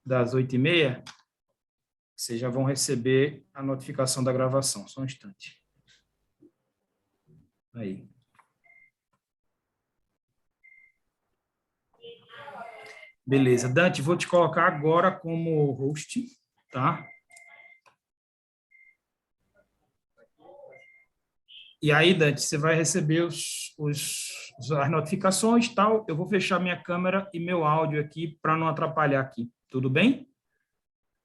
das 8h30, vocês já vão receber a notificação da gravação. Só um instante. Aí. Beleza. Dante, vou te colocar agora como host, tá? E aí, Dante, você vai receber as notificações e tal. Eu vou fechar minha câmera e meu áudio aqui para não atrapalhar aqui. Tudo bem?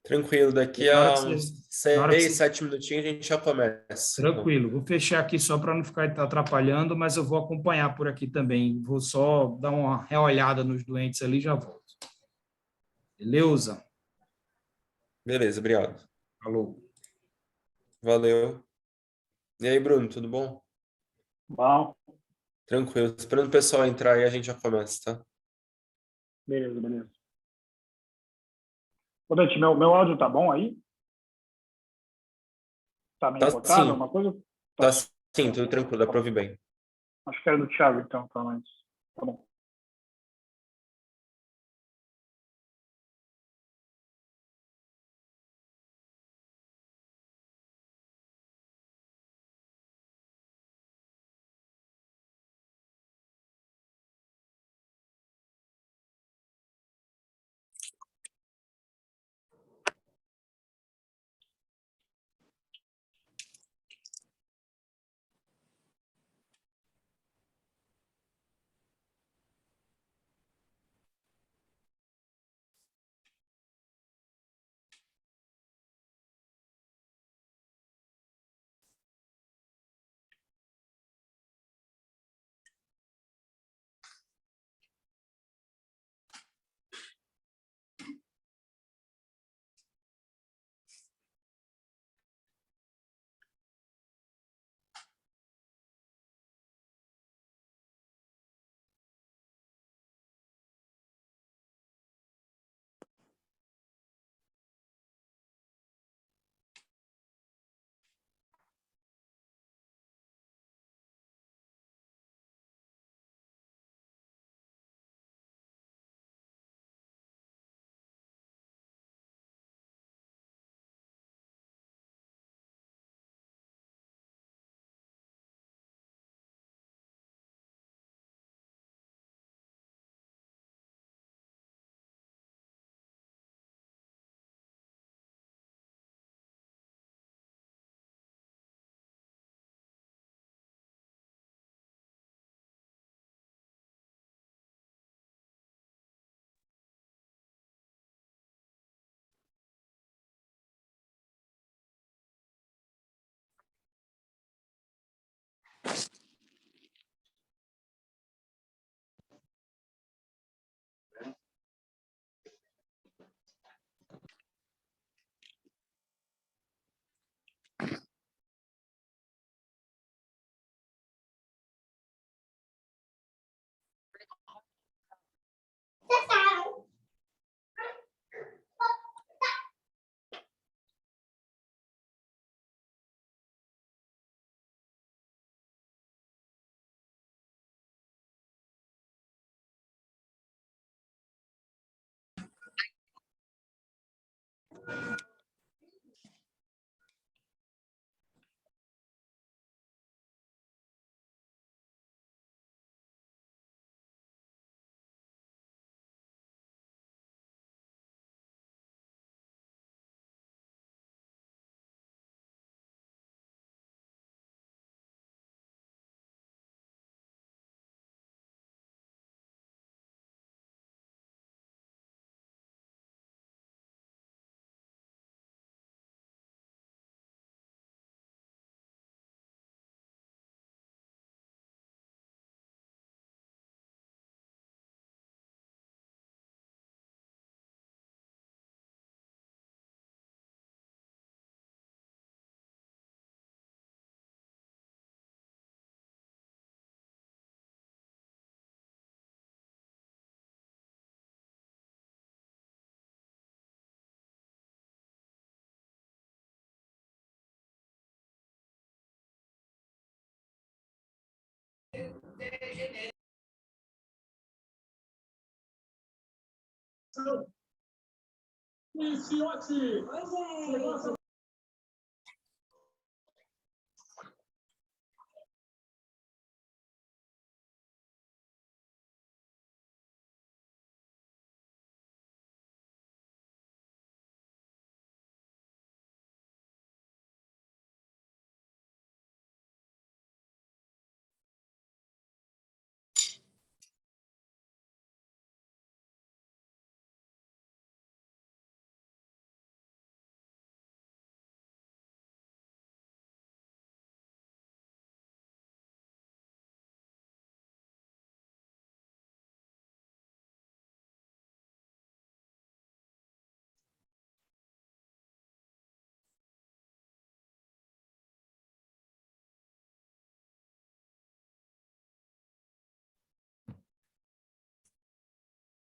Tranquilo, E daqui na hora a que uns você, na hora que 6, você 7 minutinhos a gente já começa. Então, Tranquilo, vou fechar aqui só para não ficar atrapalhando, mas eu vou acompanhar por aqui também. Vou só dar uma reolhada nos doentes ali e já volto. Beleza? beleza, obrigado. Falou. Valeu. E aí, Bruno, tudo bom? Bom, Tranquilo. Esperando o pessoal entrar aí, a gente já começa, tá? beleza, beleza. Ô, Dante, meu áudio tá bom aí? Tá meio Tá cortado, sim, alguma coisa? Tá, tá sim, tudo tranquilo, dá tá pra bom. ouvir bem. Acho que era do Thiago, então, pelo menos. Tá bom.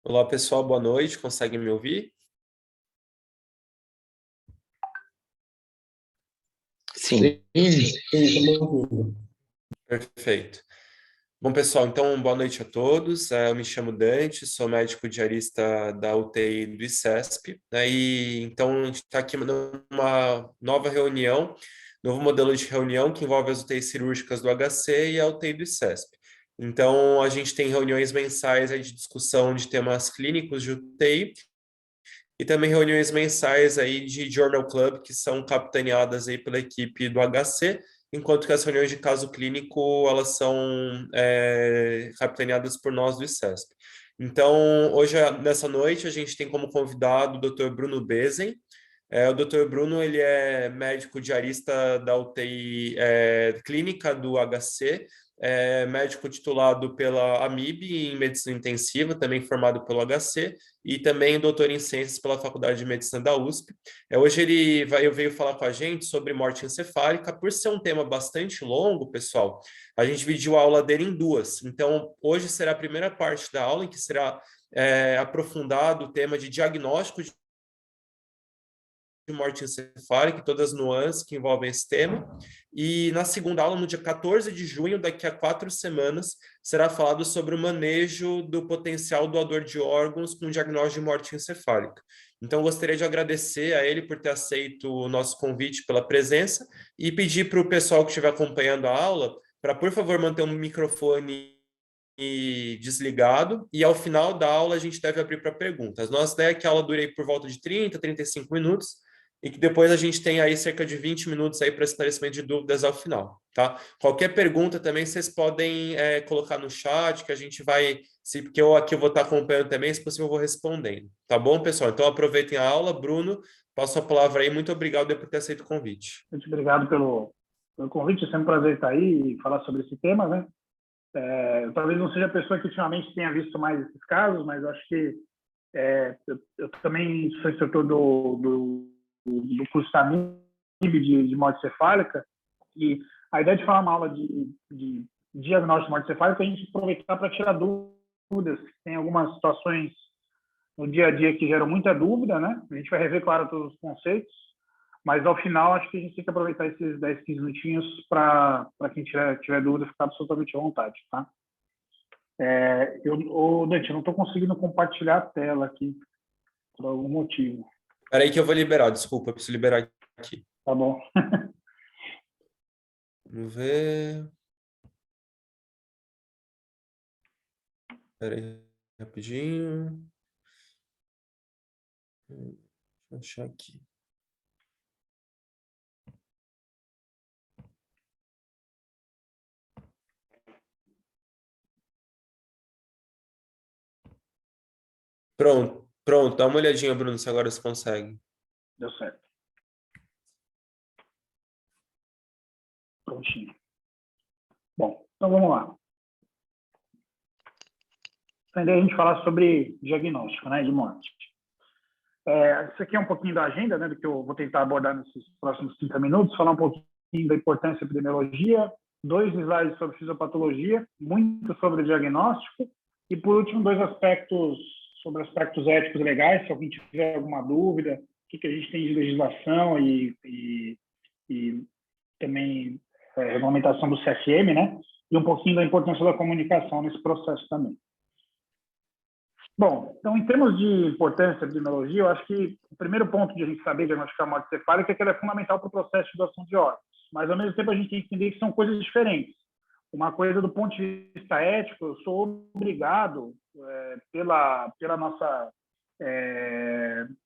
Olá, pessoal, boa noite. Conseguem me ouvir? Sim. Perfeito. Bom, pessoal, então, boa noite a todos. Eu me chamo Dante, sou médico diarista da UTI do ICESP, né? E então a gente está aqui numa nova reunião, novo modelo de reunião que envolve as UTIs cirúrgicas do HC e a UTI do ICESP. Então, a gente tem reuniões mensais aí de discussão de temas clínicos de UTI e também reuniões mensais aí de Journal Club, que são capitaneadas aí pela equipe do HC, enquanto que as reuniões de caso clínico, elas são capitaneadas por nós do ICESP. Então, hoje, nessa noite, a gente tem como convidado o Dr. Bruno Bezen. O Dr. Bruno, ele é médico diarista da UTI clínica do HC, médico titulado pela AMIB em medicina intensiva, também formado pelo HC, e também doutor em ciências pela Faculdade de Medicina da USP. Hoje ele veio falar com a gente sobre morte encefálica. Por ser um tema bastante longo, pessoal, a gente dividiu a aula dele em duas. Então, hoje será a primeira parte da aula, em que será aprofundado o tema de diagnóstico de morte encefálica e todas as nuances que envolvem esse tema. E na segunda aula, no dia 14 de junho, daqui a 4 semanas, será falado sobre o manejo do potencial doador de órgãos com diagnóstico de morte encefálica. Então, gostaria de agradecer a ele por ter aceito o nosso convite pela presença e pedir para o pessoal que estiver acompanhando a aula para, por favor, manter o microfone desligado, e ao final da aula a gente deve abrir para perguntas. Nossa ideia é que a aula dure por volta de 30, 35 minutos, e que depois a gente tenha aí cerca de 20 minutos aí para esclarecimento de dúvidas ao final, tá? Qualquer pergunta também vocês podem colocar no chat, que a gente vai, porque eu aqui vou estar acompanhando também, se possível eu vou respondendo, tá bom, pessoal? Então aproveitem a aula. Bruno, passo a palavra aí, muito obrigado por ter aceito o convite. Muito obrigado pelo convite, é sempre um prazer estar aí e falar sobre esse tema, né? Talvez não seja a pessoa que ultimamente tenha visto mais esses casos, mas eu acho que eu também sou instrutor do curso da MIB de morte cefálica, e a ideia de falar uma aula de diagnóstico de morte cefálica é a gente aproveitar para tirar dúvidas. Tem algumas situações no dia a dia que geram muita dúvida, né? A gente vai rever, claro, todos os conceitos, mas ao final acho que a gente tem que aproveitar esses 10, 15 minutinhos para quem tiver dúvida ficar absolutamente à vontade, tá? Dante, eu não estou conseguindo compartilhar a tela aqui por algum motivo. Espera aí que eu vou liberar, desculpa, eu preciso liberar aqui. Tá bom. Vamos ver. Espera aí, rapidinho. Deixa eu achar aqui. Pronto, dá uma olhadinha, Bruno, se agora você consegue. Deu certo. Prontinho. Bom, então vamos lá. Então, a gente falar sobre diagnóstico, né, de morte. Isso aqui é um pouquinho da agenda, né, do que eu vou tentar abordar nesses próximos 30 minutos, falar um pouquinho da importância da epidemiologia, 2 slides sobre fisiopatologia, muito sobre o diagnóstico, e, por último, 2 aspectos sobre aspectos éticos e legais, se alguém tiver alguma dúvida, o que a gente tem de legislação e também regulamentação do CFM, né? E um pouquinho da importância da comunicação nesse processo também. Bom, então, em termos de importância da epidemiologia, eu acho que o primeiro ponto de a gente saber diagnosticar a morte cefálica é que ela é fundamental para o processo de doação de órgãos. Mas, ao mesmo tempo, a gente tem que entender que são coisas diferentes. Uma coisa, do ponto de vista ético, eu sou obrigado, pela nossa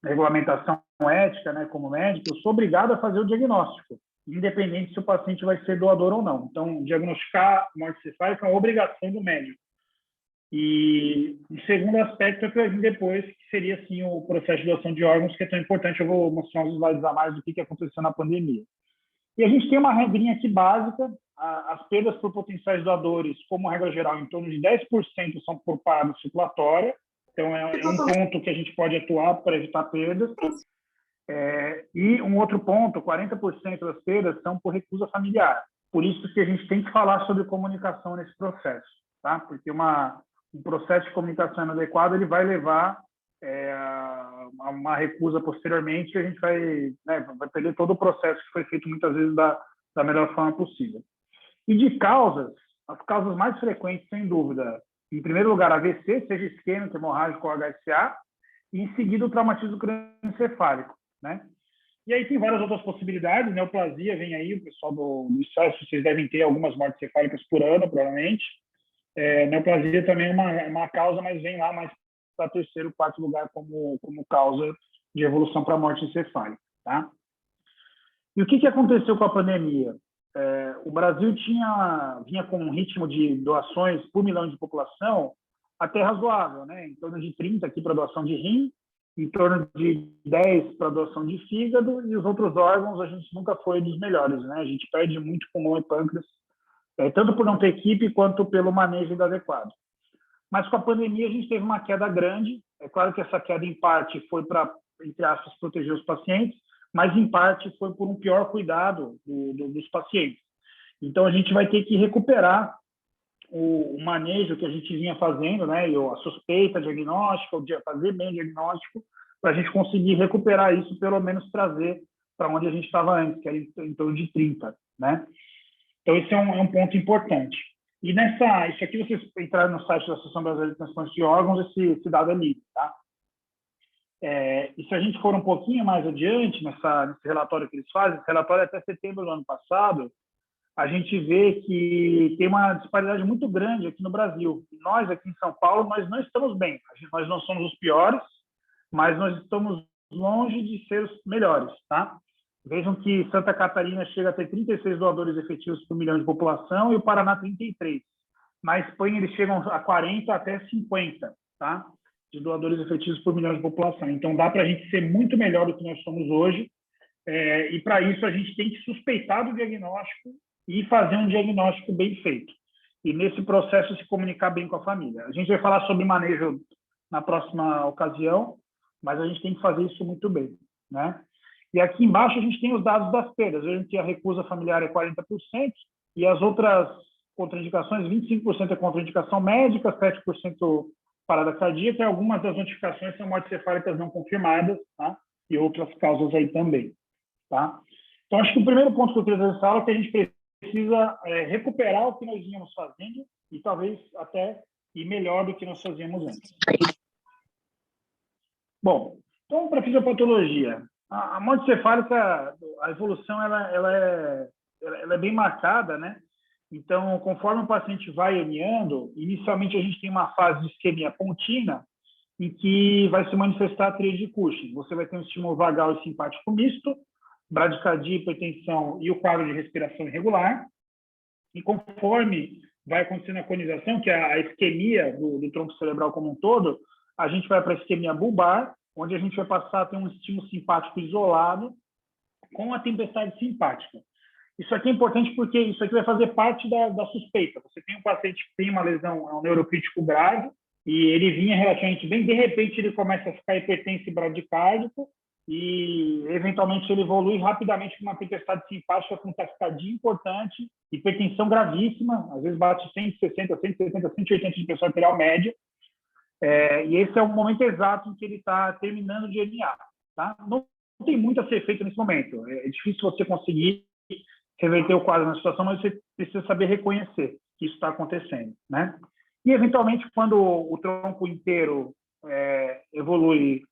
regulamentação ética, né, como médico, eu sou obrigado a fazer o diagnóstico, independente se o paciente vai ser doador ou não. Então, diagnosticar morte cefálica é uma obrigação do médico. E o segundo aspecto é que eu vim depois, que seria assim, o processo de doação de órgãos, que é tão importante. Eu vou mostrar uns slides a mais do que aconteceu na pandemia. E a gente tem uma regrinha aqui básica: as perdas por potenciais doadores, como regra geral, em torno de 10% são por parada circulatória. Então, é um ponto que a gente pode atuar para evitar perdas. E um outro ponto, 40% das perdas são por recusa familiar. Por isso que a gente tem que falar sobre comunicação nesse processo, tá? Porque um processo de comunicação inadequado ele vai levar a uma recusa posteriormente, e a gente vai perder todo o processo que foi feito muitas vezes da melhor forma possível. E de causas, as causas mais frequentes, sem dúvida, em primeiro lugar, AVC, seja isquêmico, hemorrágico ou HSA, e em seguida o traumatismo crânioencefálico, né? E aí tem várias outras possibilidades. Neoplasia vem aí, o pessoal do SESC, vocês devem ter algumas mortes cefálicas por ano, provavelmente. Neoplasia também é uma causa, mas vem lá mais para terceiro, quarto lugar como causa de evolução para a morte encefálica, tá? E o que aconteceu com a pandemia? O Brasil vinha com um ritmo de doações por milhão de população até razoável, né? Em torno de 30 aqui para doação de rim, em torno de 10 para doação de fígado, e os outros órgãos a gente nunca foi dos melhores, né? A gente perde muito pulmão e pâncreas, tanto por não ter equipe quanto pelo manejo inadequado. Mas com a pandemia a gente teve uma queda grande. É claro que essa queda, em parte, foi para, entre aspas, proteger os pacientes, mas, em parte, foi por um pior cuidado dos pacientes. Então, a gente vai ter que recuperar o manejo que a gente vinha fazendo, né? A suspeita diagnóstica, fazer bem o diagnóstico, para a gente conseguir recuperar isso, pelo menos trazer para onde a gente estava antes, que era em torno de 30, né? Então, esse é um ponto importante. E isso aqui, vocês entraram no site da Associação Brasileira de Transplante de Órgãos, esse dado é livre, tá? E se a gente for um pouquinho mais adiante nesse relatório que eles fazem, esse relatório até setembro do ano passado, a gente vê que tem uma disparidade muito grande aqui no Brasil. Nós, aqui em São Paulo, nós não estamos bem. Nós não somos os piores, mas nós estamos longe de ser os melhores, tá? Vejam que Santa Catarina chega a ter 36 doadores efetivos por milhão de população e o Paraná 33. Na Espanha, eles chegam a 40 até 50, tá? De doadores efetivos por milhão de população. Então, dá para a gente ser muito melhor do que nós somos hoje. E, para isso, a gente tem que suspeitar do diagnóstico e fazer um diagnóstico bem feito. E, nesse processo, se comunicar bem com a família. A gente vai falar sobre manejo na próxima ocasião, mas a gente tem que fazer isso muito bem, né? E aqui embaixo a gente tem os dados das perdas. A gente tem a recusa familiar é 40%, e as outras contraindicações, 25% é contraindicação médica, 7% parada cardíaca, e algumas das notificações são mortes cefálicas não confirmadas, tá? E outras causas aí também, tá? Então, acho que o primeiro ponto que eu queria trazer nessa aula é que a gente precisa recuperar o que nós vínhamos fazendo e talvez até ir melhor do que nós fazíamos antes. Bom, então, para a fisiopatologia, a morte cefálica, a evolução ela é bem marcada, né? Então, conforme o paciente vai aneando, inicialmente a gente tem uma fase de isquemia pontina, em que vai se manifestar a tríade de Cushing. Você vai ter um estímulo vagal e simpático misto, bradicardia, hipertensão e o quadro de respiração irregular. E conforme vai acontecendo a conização, que é a isquemia do tronco cerebral como um todo, a gente vai para a isquemia bulbar, onde a gente vai passar a ter um estímulo simpático isolado com a tempestade simpática. Isso aqui é importante porque isso aqui vai fazer parte da suspeita. Você tem um paciente que tem uma lesão, um neurocrítico grave, e ele vinha relativamente bem, de repente ele começa a ficar hipertenso e bradicárdico, e eventualmente ele evolui rapidamente com uma tempestade simpática com taquicardia importante, hipertensão gravíssima, às vezes bate 160, 170, 180 de pressão arterial média, e esse é o momento exato em que ele está terminando de herniar, tá? Não tem muito a ser feito nesse momento. É difícil você conseguir reverter o quadro na situação, mas você precisa saber reconhecer que isso está acontecendo, né? E, eventualmente, quando o tronco inteiro evolui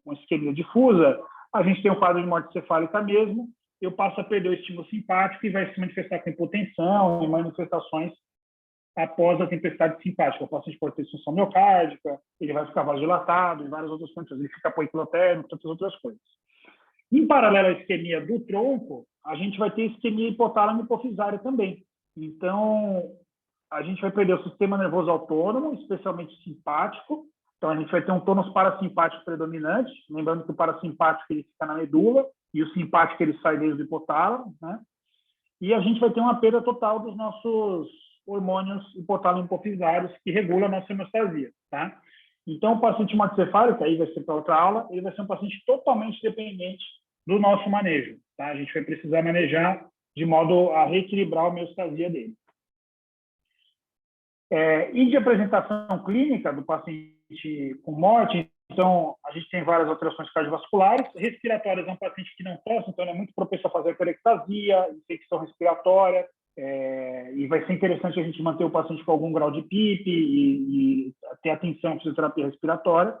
com isquemia difusa, a gente tem um quadro de morte cefálica mesmo, eu passo a perder o estímulo simpático e vai se manifestar com hipotensão e manifestações após a tempestade simpática. O paciente pode ter disfunção miocárdica, ele vai ficar vasodilatado e várias outras condições, ele fica apoiquilotérmico, tantas outras coisas. Em paralelo à isquemia do tronco, a gente vai ter isquemia hipotálamo hipofisária também. Então, a gente vai perder o sistema nervoso autônomo, especialmente simpático. Então, a gente vai ter um tônus parasimpático predominante, lembrando que o parasimpático ele fica na medula e o simpático ele sai desde o hipotálamo, né? E a gente vai ter uma perda total dos nossos hormônios hipotálamo hipofisários que regulam a nossa hemostasia, tá? Então, o paciente morte-cefálico, aí vai ser para outra aula, ele vai ser um paciente totalmente dependente do nosso manejo, tá? A gente vai precisar manejar de modo a reequilibrar a homeostasia dele. E de apresentação clínica do paciente com morte, então, a gente tem várias alterações cardiovasculares. Respiratórias é um paciente que não tosse, então ele é muito propenso a fazer hiperectasia, infecção respiratória, e vai ser interessante a gente manter o paciente com algum grau de PIP e ter atenção à fisioterapia respiratória,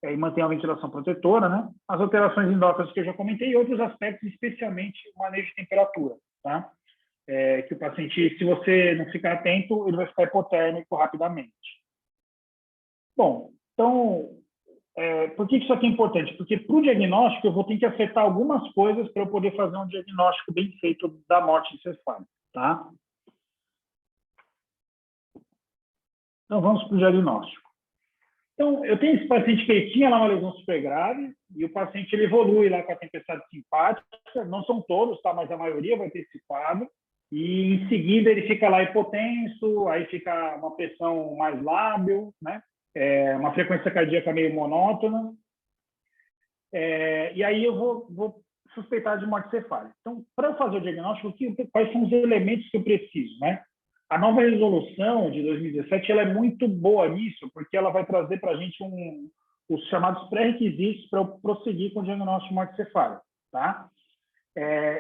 e manter a ventilação protetora, né? As alterações endócrinas que eu já comentei e outros aspectos, especialmente o manejo de temperatura, tá? Que o paciente, se você não ficar atento, ele vai ficar hipotérmico rapidamente. Bom, então, por que isso aqui é importante? Porque para o diagnóstico eu vou ter que acertar algumas coisas para eu poder fazer um diagnóstico bem feito da morte encefálica, tá? Então, vamos para o diagnóstico. Então, eu tenho esse paciente que ele tinha lá uma lesão super grave e o paciente ele evolui lá com a tempestade simpática, não são todos, tá? Mas a maioria vai ter esse quadro. E em seguida ele fica lá hipotenso, aí fica uma pressão mais lábil, né? Uma frequência cardíaca meio monótona. E aí eu vou suspeitar de morte cefálica. Então, para eu fazer o diagnóstico, quais são os elementos que eu preciso, né? A nova resolução de 2017 ela é muito boa nisso, porque ela vai trazer para a gente os chamados pré-requisitos para eu prosseguir com o diagnóstico de morte cefálica, tá?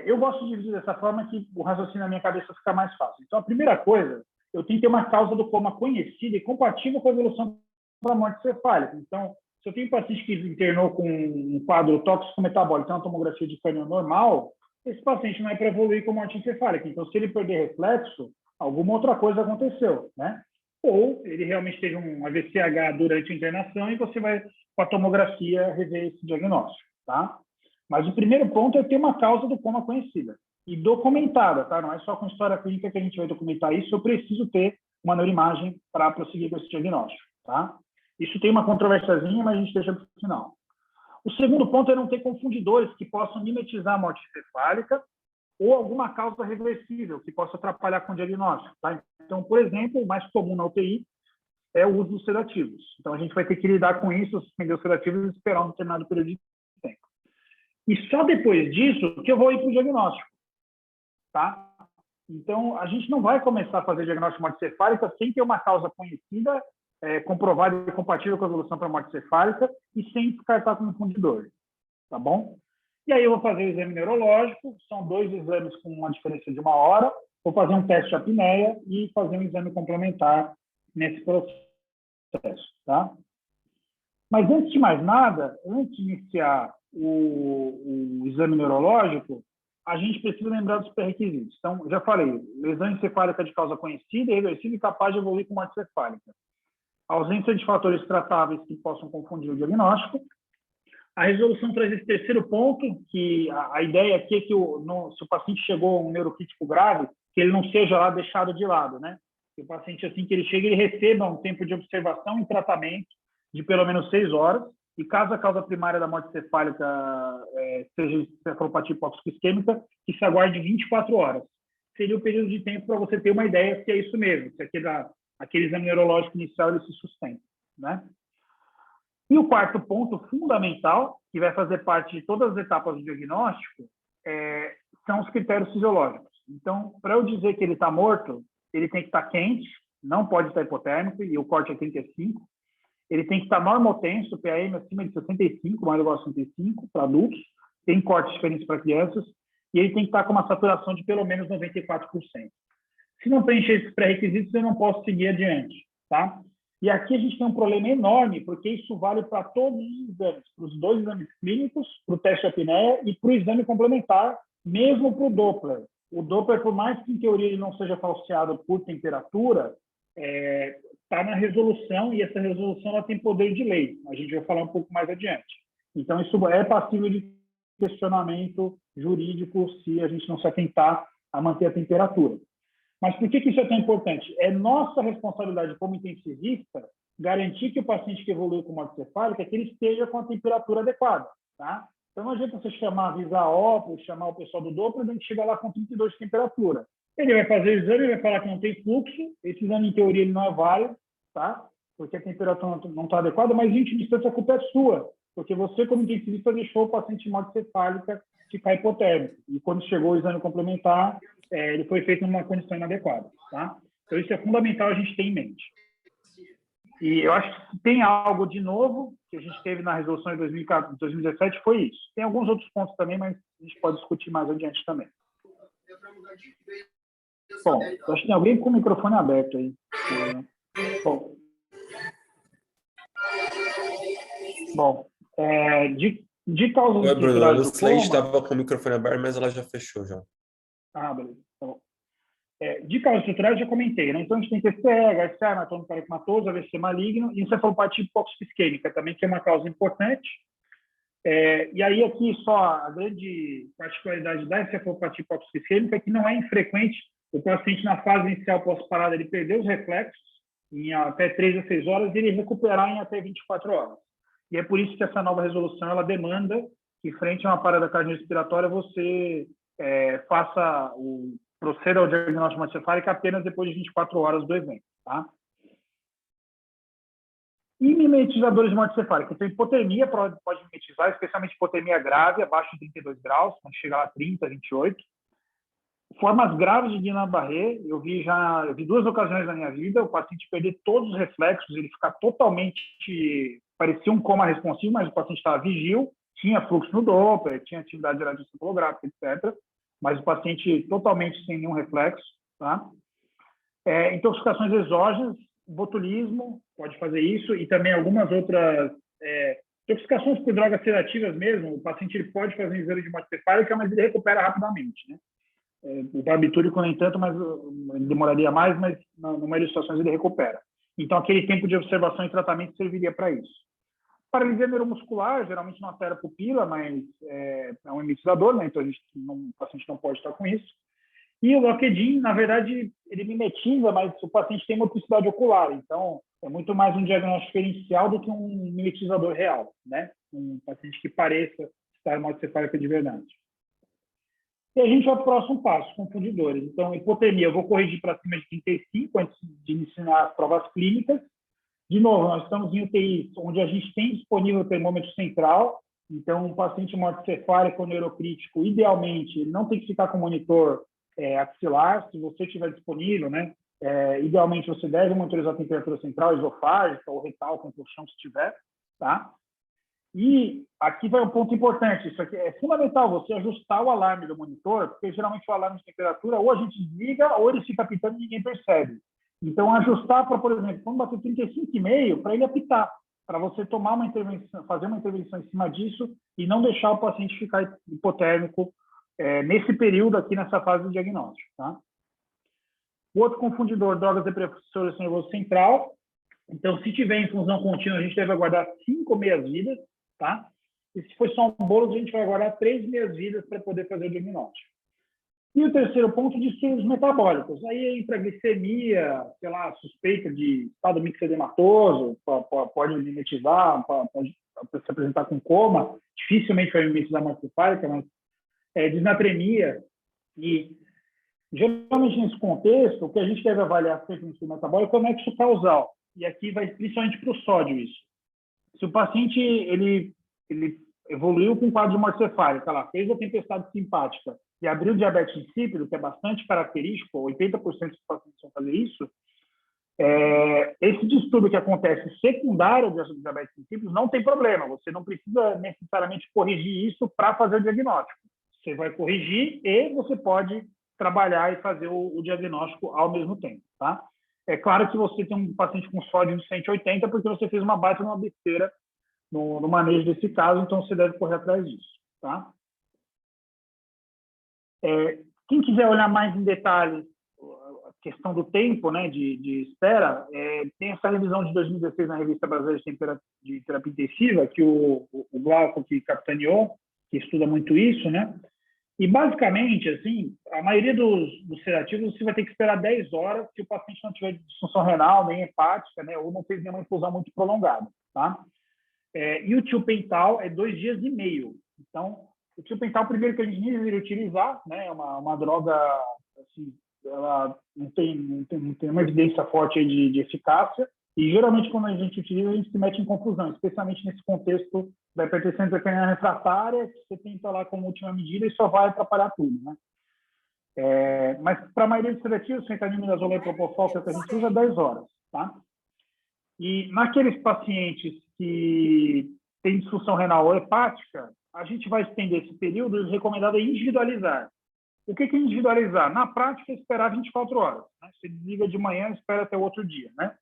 Eu gosto de dividir dessa forma que o raciocínio na minha cabeça fica mais fácil. Então, a primeira coisa, eu tenho que ter uma causa do coma conhecida e compatível com a evolução da morte cefálica. Então, se eu tenho um paciente que internou com um quadro tóxico metabólico, então uma tomografia de crânio normal, esse paciente não é para evoluir com morte encefálica. Então, se ele perder reflexo, alguma outra coisa aconteceu, né? Ou ele realmente teve um AVCH durante a internação e você vai, com a tomografia, rever esse diagnóstico, tá? Mas o primeiro ponto é ter uma causa do coma conhecida e documentada, tá? Não é só com história clínica que a gente vai documentar isso, eu preciso ter uma neuroimagem para prosseguir com esse diagnóstico, tá? Isso tem uma controvérsiazinha, mas a gente deixa para o final. O segundo ponto é não ter confundidores que possam mimetizar a morte encefálica ou alguma causa reversível que possa atrapalhar com o diagnóstico, tá? Então, por exemplo, o mais comum na UTI é o uso dos sedativos. Então, a gente vai ter que lidar com isso, suspender os sedativos e esperar um determinado período de tempo. E só depois disso que eu vou ir para o diagnóstico, tá? Então, a gente não vai começar a fazer diagnóstico de morte cefálica sem ter uma causa conhecida, comprovada e compatível com a evolução para morte cefálica e sem descartar confundidor, tá bom? E aí eu vou fazer o exame neurológico, são 2 exames com uma diferença de 1 hora, vou fazer um teste de apneia e fazer um exame complementar nesse processo, tá? Mas antes de mais nada, antes de iniciar o exame neurológico, a gente precisa lembrar dos pré-requisitos. Então, já falei, lesão encefálica de causa conhecida, irreversível e capaz de evoluir com morte cefálica. Ausência de fatores tratáveis que possam confundir o diagnóstico. A resolução traz esse terceiro ponto, que a ideia aqui é que se o paciente chegou a um neurocrítico grave, que ele não seja lá deixado de lado, né? Que o paciente, assim que ele chega, ele receba um tempo de observação e tratamento de pelo menos 6 horas, e caso a causa primária da morte cefálica seja encefalopatia hipóxico-isquêmica, que se aguarde 24 horas. Seria o período de tempo para você ter uma ideia se é isso mesmo, se aquele exame neurológico inicial ele se sustenta, né? E o quarto ponto fundamental, que vai fazer parte de todas as etapas do diagnóstico, são os critérios fisiológicos. Então, para eu dizer que ele está morto, ele tem que estar quente, não pode estar hipotérmico, e o corte é 35. Ele tem que estar normotenso, PAM acima de 65, mais igual a 65, para adultos. Tem cortes diferentes para crianças. E ele tem que estar com uma saturação de pelo menos 94%. Se não preencher esses pré-requisitos, eu não posso seguir adiante, tá? E aqui a gente tem um problema enorme, porque isso vale para todos os exames, para os 2 exames clínicos, para o teste de apneia e para o exame complementar, mesmo para o Doppler. O Doppler, por mais que em teoria ele não seja falseado por temperatura, está na resolução, e essa resolução ela tem poder de lei. A gente vai falar um pouco mais adiante. Então, isso é passível de questionamento jurídico se a gente não se atentar a manter a temperatura. Mas por que isso é tão importante? É nossa responsabilidade como intensivista garantir que o paciente que evoluiu com morte cefálica que ele esteja com a temperatura adequada, tá? Então não adianta você avisar a OPA, chamar o pessoal do Doppler, a gente chega lá com 32 de temperatura. Ele vai fazer o exame, vai falar que não tem fluxo, esse exame em teoria ele não é válido, tá? Porque a temperatura não está adequada, mas em última instância a culpa é sua, porque você como intensivista deixou o paciente de morte cefálica ficar hipotérmico. E quando chegou o exame complementar, ele foi feito numa condição inadequada, tá? Então, isso é fundamental a gente ter em mente. E eu acho que tem algo de novo que a gente teve na resolução de 2017, foi isso. Tem alguns outros pontos também, mas a gente pode discutir mais adiante também. Bom, eu acho que tem alguém com o microfone aberto aí. Bom, de causas Oi, Bruno, a estruturais do Lucilene coma... estava com o microfone aberto, mas ela já fechou já. Ah, beleza. Tá bom. De causas estruturais, já comentei, né? Então, a gente tem TCE, HSA, hematoma parenquimatoso, AVC maligno e encefalopatia hipoxia-isquêmica também, que é uma causa importante. E aí, aqui, só a grande particularidade da encefalopatia hipoxia-isquêmica é que não é infrequente o paciente, na fase inicial pós-parada, ele perder os reflexos em até 3 a 6 horas e ele recuperar em até 24 horas. E é por isso que essa nova resolução ela demanda que, frente a uma parada cardiorrespiratória, você proceda ao diagnóstico de morte cefálica apenas depois de 24 horas do evento, tá? E mimetizadores de morte cefálica. Então, hipotermia pode mimetizar, especialmente hipotermia grave, abaixo de 32 graus, quando chega lá a 30, 28. Formas graves de Guillain-Barré, eu vi 2 ocasiões na minha vida, o paciente perder todos os reflexos, ele ficar totalmente... Parecia um coma responsivo, mas o paciente estava vigil, tinha fluxo no Doppler, tinha atividade de radioencefalográfica, etc., mas o paciente totalmente sem nenhum reflexo, tá? Intoxicações exógenas, botulismo, pode fazer isso, e também algumas outras intoxicações por drogas sedativas mesmo, o paciente ele pode fazer um exame de morte cefálica, mas ele recupera rapidamente, né? O barbitúrico nem tanto, mas ele demoraria mais, mas na maioria das situações ele recupera. Então, aquele tempo de observação e tratamento serviria para isso. Paralisia neuromuscular, geralmente não altera a pupila, mas é um emitizador, né? Então o paciente não pode estar com isso. E o Locked-in, na verdade, ele mimetiza, mas o paciente tem motricidade ocular, então é muito mais um diagnóstico diferencial do que um mimetizador real, né? Um paciente que pareça estar em morte cefálica de verdade. E a gente vai para o próximo passo, confundidores. Então, hipotermia, eu vou corrigir para cima de 35 antes de ensinar as provas clínicas. De novo, nós estamos em UTI, onde a gente tem disponível o termômetro central. Então, um paciente morte cefálica ou neurocrítico, idealmente, ele não tem que ficar com monitor axilar, se você tiver disponível, né? Idealmente, você deve monitorizar a temperatura central, esofágica ou retal, com colchão, se tiver, tá? E aqui vai um ponto importante, isso aqui é fundamental, você ajustar o alarme do monitor, porque geralmente o alarme de temperatura, ou a gente desliga, ou ele fica apitando e ninguém percebe. Então, ajustar para, por exemplo, quando bater 35,5, para ele apitar, para você tomar uma intervenção, fazer uma intervenção em cima disso e não deixar o paciente ficar hipotérmico nesse período aqui, nessa fase do diagnóstico, tá? O outro confundidor, drogas depressoras do nervoso central. Então, se tiver infusão contínua, a gente deve aguardar 5 meias-vidas, tá? E se for só um bolo, a gente vai aguardar 3 meias-vidas para poder fazer o diagnóstico. E o terceiro ponto, distúrbios metabólicos. Aí entra glicemia, sei lá, suspeita de estado mixedematoso, pode mimetizar, pode se apresentar com coma, dificilmente vai mimetizar morte cefálica, mas disnatremia. E, geralmente, nesse contexto, o que a gente deve avaliar sempre no distúrbio metabólico é o nexo causal. E aqui vai principalmente para o sódio isso. Se o paciente ele evoluiu com quadro de morte cefálica, lá, fez a tempestade simpática e abriu diabetes insípido, que é bastante característico, 80% dos pacientes vão fazer isso, esse distúrbio que acontece secundário de diabetes insípido não tem problema, você não precisa necessariamente corrigir isso para fazer o diagnóstico. Você vai corrigir e você pode trabalhar e fazer o diagnóstico ao mesmo tempo, tá? é claro que você tem um paciente com sódio de 180 porque você fez uma baita uma besteira no manejo desse caso, então você deve correr atrás disso, tá? Quem quiser olhar mais em detalhes a questão do tempo, né, de espera, tem essa revisão de 2016 na Revista Brasileira de Terapia Intensiva, que o Glauco que capitaneou, que estuda muito isso, né? E, basicamente, assim, a maioria dos sedativos você vai ter que esperar 10 horas se o paciente não tiver disfunção renal, nem hepática, né, ou não fez nenhuma infusão muito prolongada, tá? E o tiopental é 2 dias e meio. Então, o tiopental, primeiro que a gente nem deveria utilizar, né, é uma droga, assim, ela não tem uma evidência forte aí de eficácia, e geralmente quando a gente utiliza, a gente se mete em confusão, especialmente nesse contexto da hipertensão intracraniana refratária, que você tenta lá como última medida e só vai atrapalhar tudo, né? Mas para a maioria dos sedativos, fentanilidazol e propofol, que é o que a gente usa, 10 horas, tá? E naqueles pacientes que têm disfunção renal ou hepática, a gente vai estender esse período e recomendado é individualizar. O que é individualizar? Na prática, esperar 24 horas. Né? Você desliga de manhã e espera até o outro dia, né?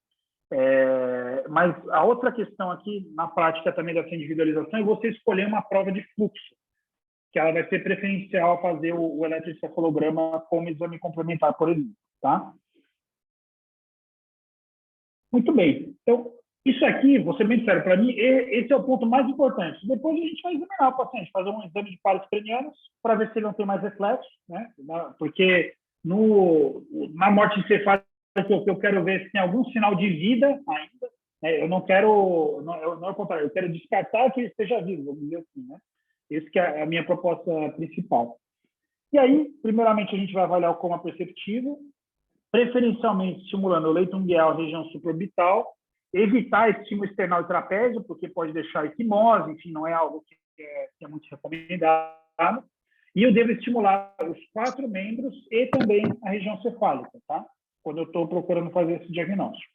Mas a outra questão aqui, na prática também dessa individualização, é você escolher uma prova de fluxo, que ela vai ser preferencial a fazer o eletroencefalograma como exame complementar, por exemplo, tá? Muito bem. Então, isso aqui, vou ser bem sério, para mim, esse é o ponto mais importante. Depois a gente vai examinar o paciente, fazer um exame de pares cranianos para ver se ele não tem mais reflexo, né? Porque na morte encefálica eu quero ver se tem algum sinal de vida ainda. Né? Eu não quero, não é o contrário, eu quero descartar que ele esteja vivo, vamos dizer assim, né? Esse que é a minha proposta principal. E aí, primeiramente, a gente vai avaliar o coma perceptivo, preferencialmente estimulando o leito ungueal, região supraorbital, evitar estímulo external e trapézio, porque pode deixar equimose, enfim, não é algo que é muito recomendado. E eu devo estimular os 4 membros e também a região cefálica, tá? Quando eu estou procurando fazer esse diagnóstico.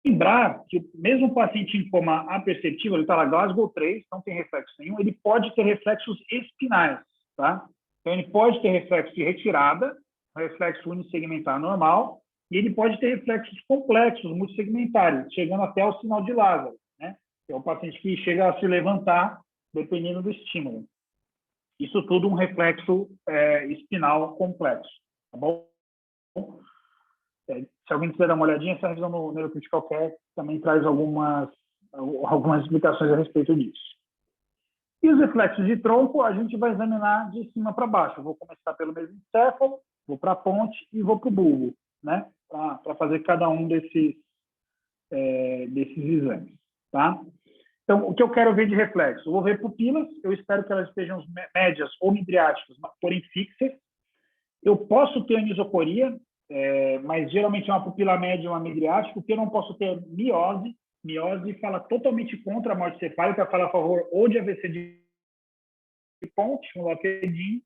Lembrar que mesmo o paciente em coma aperceptivo, ele está lá Glasgow 3, não tem reflexo nenhum, ele pode ter reflexos espinais, tá? Então, ele pode ter reflexo de retirada, reflexo unissegmentar normal, e ele pode ter reflexos complexos, multissegmentares, chegando até o sinal de Lázaro, né? Que é o paciente que chega a se levantar, dependendo do estímulo. Isso tudo um reflexo espinal complexo, tá bom? Se alguém quiser dar uma olhadinha, essa revisão no Neurocritical Care também traz algumas explicações a respeito disso. E os reflexos de tronco, a gente vai examinar de cima para baixo. Eu vou começar pelo mesencéfalo, vou para a ponte e vou para o bulbo, né? Para fazer cada um desses exames, tá? Então, o que eu quero ver de reflexo? Eu vou ver pupilas, eu espero que elas estejam médias ou midriáticas, porém fixas. Eu posso ter anisocoria, mas geralmente é uma pupila média e uma midriática, porque eu não posso ter miose. Miose fala totalmente contra a morte cefálica, fala a favor ou de AVC de ponte, um loquedinho,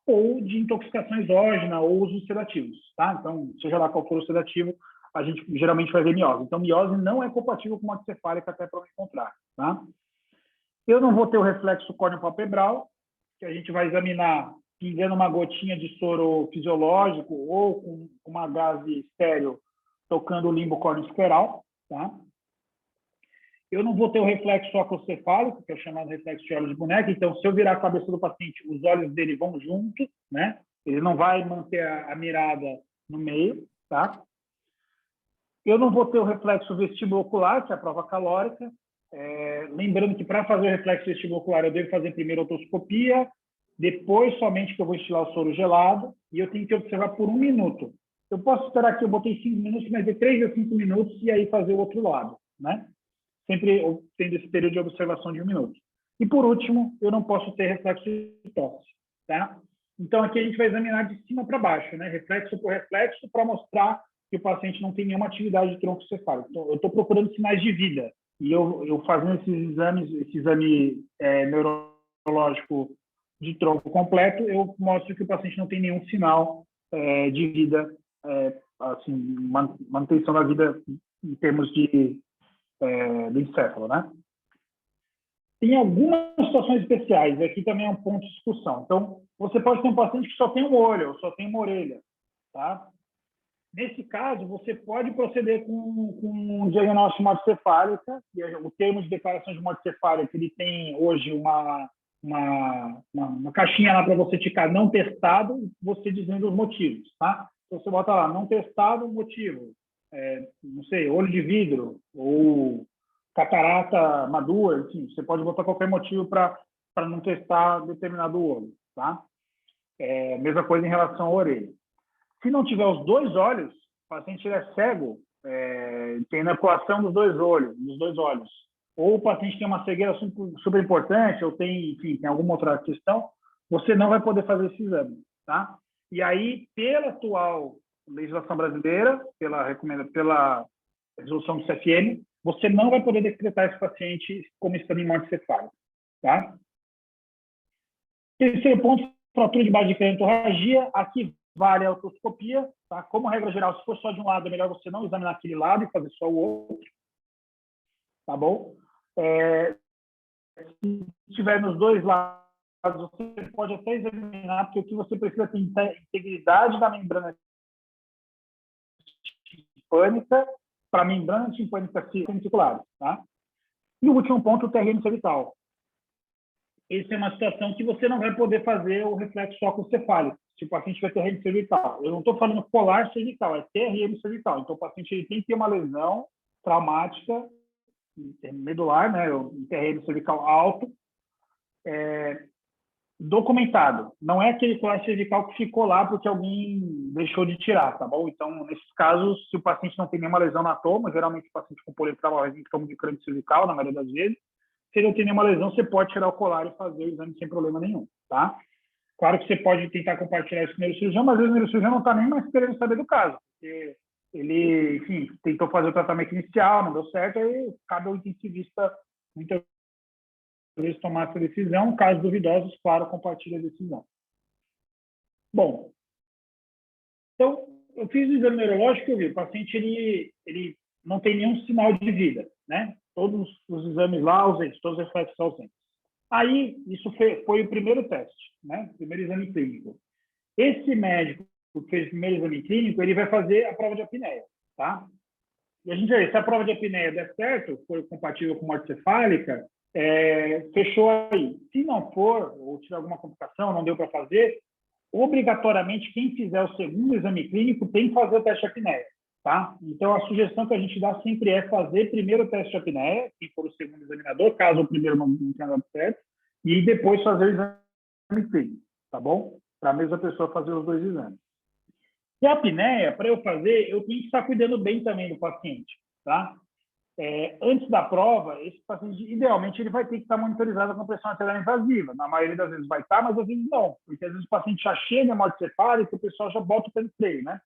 ou de intoxicação exógena ou uso de sedativos, tá? Então, seja lá qual for o sedativo, a gente geralmente vai ver miose. Então, miose não é compatível com morte cefálica, até para o contrário, tá? Eu não vou ter o reflexo córneo-palpebral, que a gente vai examinar pingando uma gotinha de soro fisiológico ou com uma gase estéreo tocando o limbo córneo-escleral, tá? Eu não vou ter o reflexo ococefálico, que é o chamado reflexo de olhos de boneca. Então, se eu virar a cabeça do paciente, os olhos dele vão junto, né? Ele não vai manter a mirada no meio, tá? Eu não vou ter o reflexo vestibulo-ocular, que é a prova calórica. Lembrando que para fazer o reflexo vestibulo-ocular, eu devo fazer primeiro a otoscopia, depois somente que eu vou estilar o soro gelado, e eu tenho que observar por 1 minuto. Eu posso esperar que eu botei 5 minutos, mas de 3 a 5 minutos, e aí fazer o outro lado, né? Sempre tendo esse período de observação de 1 minuto. E, por último, eu não posso ter reflexo de tosse, tá? Então, aqui a gente vai examinar de cima para baixo, né? Reflexo por reflexo, para mostrar que o paciente não tem nenhuma atividade de tronco cefálico. Então, eu estou procurando sinais de vida. E eu fazendo esses exames, esse exame neurológico de tronco completo, eu mostro que o paciente não tem nenhum sinal de vida, assim, manutenção da vida em termos do encéfalo, né? Tem algumas situações especiais, aqui também é um ponto de discussão. Então, você pode ter um paciente que só tem um olho, ou só tem uma orelha, tá? Nesse caso, você pode proceder com um diagnóstico de morte cefálica, e o termo de declaração de morte cefálica, ele tem hoje uma caixinha lá para você ticar não testado, você dizendo os motivos, tá? Então, você bota lá, não testado, motivo, não sei, olho de vidro, ou catarata madura, enfim, você pode botar qualquer motivo para não testar determinado olho, tá? Mesma coisa em relação à orelha. Se não tiver os dois olhos, o paciente é cego, tem evacuação dos dois olhos, ou o paciente tem uma cegueira super importante, ou tem alguma outra questão, você não vai poder fazer esse exame, tá? E aí, pela atual legislação brasileira, pela resolução do CFM, você não vai poder decretar esse paciente como estando em morte cefálica, tá? Terceiro ponto, fratura de base de crânio-torragia, aqui vale a otoscopia, tá? Como regra geral, se for só de um lado, é melhor você não examinar aquele lado e fazer só o outro, tá bom? Se tiver nos dois lados, você pode até examinar, porque o que você precisa ter integridade da membrana timpânica para a membrana timpânica circular, tá? E o último ponto, o TRM cervical. Essa é uma situação que você não vai poder fazer o reflexo óculo-cefálico. Se o paciente vai ter TRM cervical. Eu não estou falando colar cervical, é TRM cervical. Então, o paciente ele tem que ter uma lesão traumática medular, né, um TRM cervical alto, documentado. Não é aquele colar cervical que ficou lá porque alguém deixou de tirar, tá bom? Então, nesses casos, se o paciente não tem nenhuma lesão na toma, geralmente o paciente com politrauma tem toma de crânio cervical, na maioria das vezes, se ele não tem nenhuma lesão, você pode tirar o colar e fazer o exame sem problema nenhum, tá? Claro que você pode tentar compartilhar isso com o neurocirurgião, mas às vezes o neurocirurgião não está nem mais querendo saber do caso, porque ele, enfim, tentou fazer o tratamento inicial, não deu certo, aí cabe ao intensivista, muitas vezes, tomar essa decisão. Casos duvidosos, claro, compartilha a decisão. Bom, então, eu fiz o exame neurológico, eu vi, o paciente, ele não tem nenhum sinal de vida, né? Todos os exames lá ausentes, todos os reflexos ausentes. Aí, isso foi o primeiro teste, né? O primeiro exame clínico. Esse médico que fez o primeiro exame clínico, ele vai fazer a prova de apneia, tá? E a gente vê, se a prova de apneia der certo, for compatível com morte cefálica, fechou aí. Se não for, ou tiver alguma complicação, não deu para fazer, obrigatoriamente, quem fizer o segundo exame clínico tem que fazer o teste de apneia, tá? Então, a sugestão que a gente dá sempre é fazer primeiro o teste de apneia, quem for o segundo examinador, caso o primeiro não tenha dado certo, e depois fazer o exame clínico, tá bom? Para a mesma pessoa fazer os dois exames. E a apneia, para eu fazer, eu tenho que estar cuidando bem também do paciente, tá? Antes da prova, esse paciente, idealmente, ele vai ter que estar monitorizado com pressão arterial invasiva. Na maioria das vezes vai estar, mas às vezes não. Porque às vezes o paciente já chega a morte cefálica e o pessoal já bota o pé no freio, né?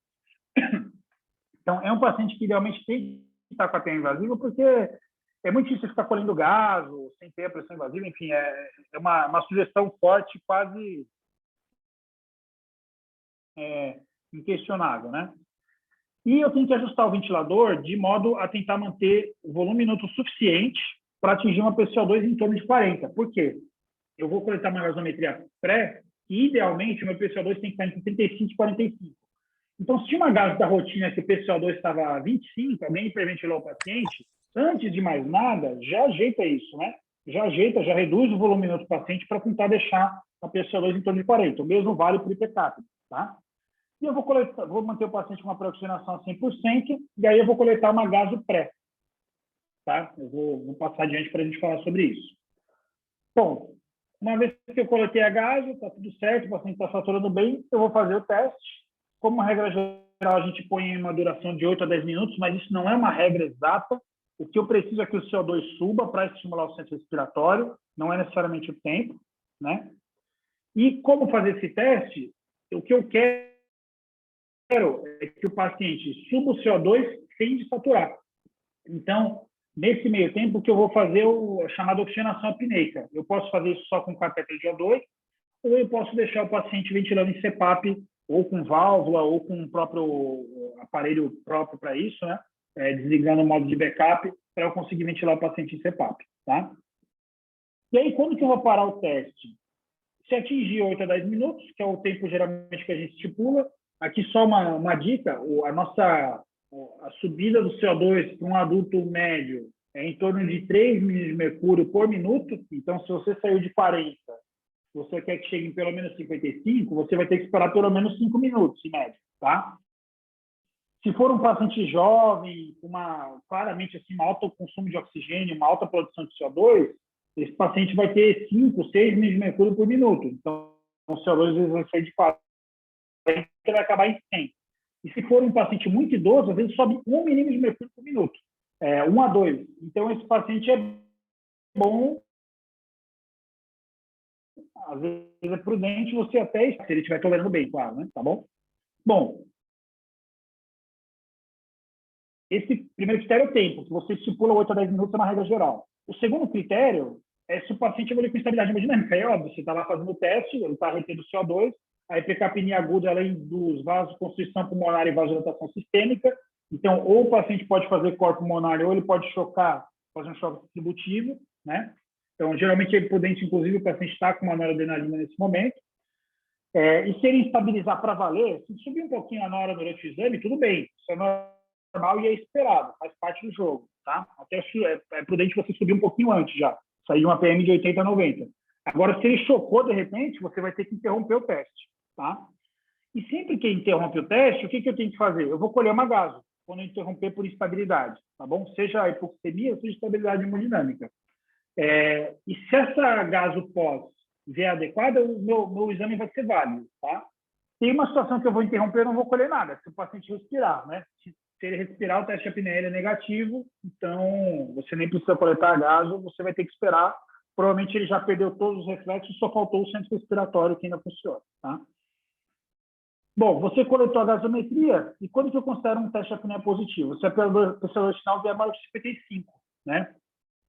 Então, é um paciente que idealmente tem que estar com a apneia invasiva, porque é muito difícil ficar colhendo gás, sem ter a pressão invasiva. Enfim, é uma sugestão forte, quase inquestionável, né? E eu tenho que ajustar o ventilador de modo a tentar manter o volume minuto suficiente para atingir uma PCO2 em torno de 40. Por quê? Eu vou coletar uma gasometria pré e, idealmente, o meu PCO2 tem que estar entre 35 e 45. Então, se tinha uma gás da rotina que o PCO2 estava 25, alguém hiperventilou o paciente, antes de mais nada, já ajeita isso, né? Já reduz o volume minuto do paciente para tentar deixar a PCO2 em torno de 40. O mesmo vale para o IPCAP, tá? E eu vou manter o paciente com uma pré-oxigenação a 100%, e aí eu vou coletar uma gaso pré. Tá? Eu vou passar adiante para a gente falar sobre isso. Bom, uma vez que eu coletei a gaso, está tudo certo, o paciente está saturando bem, eu vou fazer o teste. Como regra geral, a gente põe uma duração de 8 a 10 minutos, mas isso não é uma regra exata. O que eu preciso é que o CO2 suba para estimular o centro respiratório, não é necessariamente o tempo, né? E como fazer esse teste? O que eu quero é que o paciente suba o CO2 sem desaturar. Então, nesse meio tempo, o que eu vou fazer é a chamada oxigenação apneica. Eu posso fazer isso só com catéter de O2, ou eu posso deixar o paciente ventilando em CPAP, ou com válvula, ou com um próprio aparelho próprio para isso, né? Desligando o modo de backup, para eu conseguir ventilar o paciente em CPAP. Tá? E aí, quando que eu vou parar o teste? Se atingir 8 a 10 minutos, que é o tempo geralmente que a gente estipula, aqui só uma dica, a subida do CO2 para um adulto médio é em torno de 3 milímetros de mercúrio por minuto. Então, se você saiu de 40, você quer que chegue em pelo menos 55, você vai ter que esperar pelo menos 5 minutos, em média, tá? Se for um paciente jovem, com claramente assim, um alto consumo de oxigênio, uma alta produção de CO2, esse paciente vai ter 5, 6 milímetros de mercúrio por minuto. Então, o CO2 às vezes vai sair de 40 e vai acabar em 100. E se for um paciente muito idoso, às vezes sobe 1 milímetro de mercúrio por minuto, 1 a 2. Então, esse paciente é bom, às vezes é prudente você até, se ele estiver tolerando bem, claro, né? Tá bom? Bom, esse primeiro critério é o tempo, que você estipula 8 a 10 minutos, é uma regra geral. O segundo critério é se o paciente evolui com estabilidade hemodinâmica. É óbvio, você está lá fazendo o teste, ele está retendo CO2, a hipercapnia aguda, além dos vasoconstrição pulmonar e vasodilatação sistêmica. Então, ou o paciente pode fazer corpo pulmonar, ou ele pode chocar, fazer um choque distributivo, né? Então, geralmente é prudente, inclusive, o paciente está com uma noradrenalina nesse momento. E se ele estabilizar para valer, se subir um pouquinho a nora durante o exame, tudo bem, isso é normal e é esperado, faz parte do jogo, tá? Até é prudente você subir um pouquinho antes já, sair de uma PM de 80 a 90. Agora, se ele chocou de repente, você vai ter que interromper o teste, tá? E sempre que interrompe o teste, o que eu tenho que fazer? Eu vou colher uma gaso, quando eu interromper por instabilidade, tá bom? Seja hipoxemia, seja estabilidade hemodinâmica. E se essa gaso pós vier adequada, o meu exame vai ser válido, tá? Tem uma situação que eu vou interromper, eu não vou colher nada, se o paciente respirar, né? Se ele respirar, o teste de apneia é negativo, então você nem precisa coletar gaso, você vai ter que esperar. Provavelmente ele já perdeu todos os reflexos, só faltou o centro respiratório que ainda funciona, tá? Bom, você coletou a gasometria, e quando que eu considero um teste de apneia positivo? Se a PCO2 final vier maior de 55, né?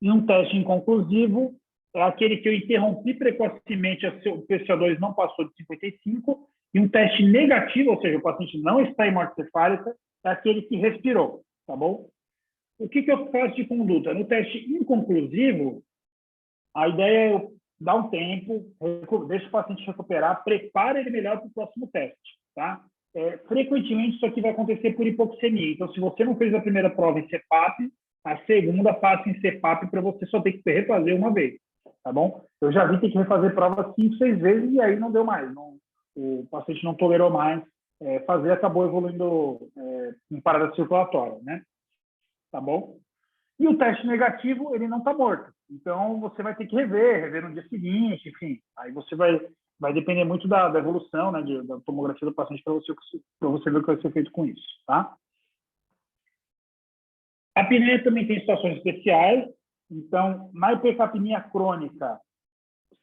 E um teste inconclusivo é aquele que eu interrompi precocemente, o PCO2 não passou de 55, e um teste negativo, ou seja, o paciente não está em morte cefálica, é aquele que respirou, tá bom? O que eu faço de conduta? No teste inconclusivo, a ideia é eu dar um tempo, deixa o paciente recuperar, prepara ele melhor para o próximo teste, tá? Frequentemente, isso aqui vai acontecer por hipoxemia. Então, se você não fez a primeira prova em CPAP, a segunda passa em CPAP para você só ter que refazer uma vez, tá bom? Eu já vi ter que refazer prova 5, 6 vezes e aí não deu mais. O paciente não tolerou mais fazer, acabou evoluindo em parada circulatória, né? Tá bom? E o teste negativo, ele não está morto. Então, você vai ter que rever no dia seguinte, enfim. Aí você vai depender muito da evolução, né, da tomografia do paciente para você ver o que vai ser feito com isso, tá? A apneia também tem situações especiais. Então, na hipercapnia crônica,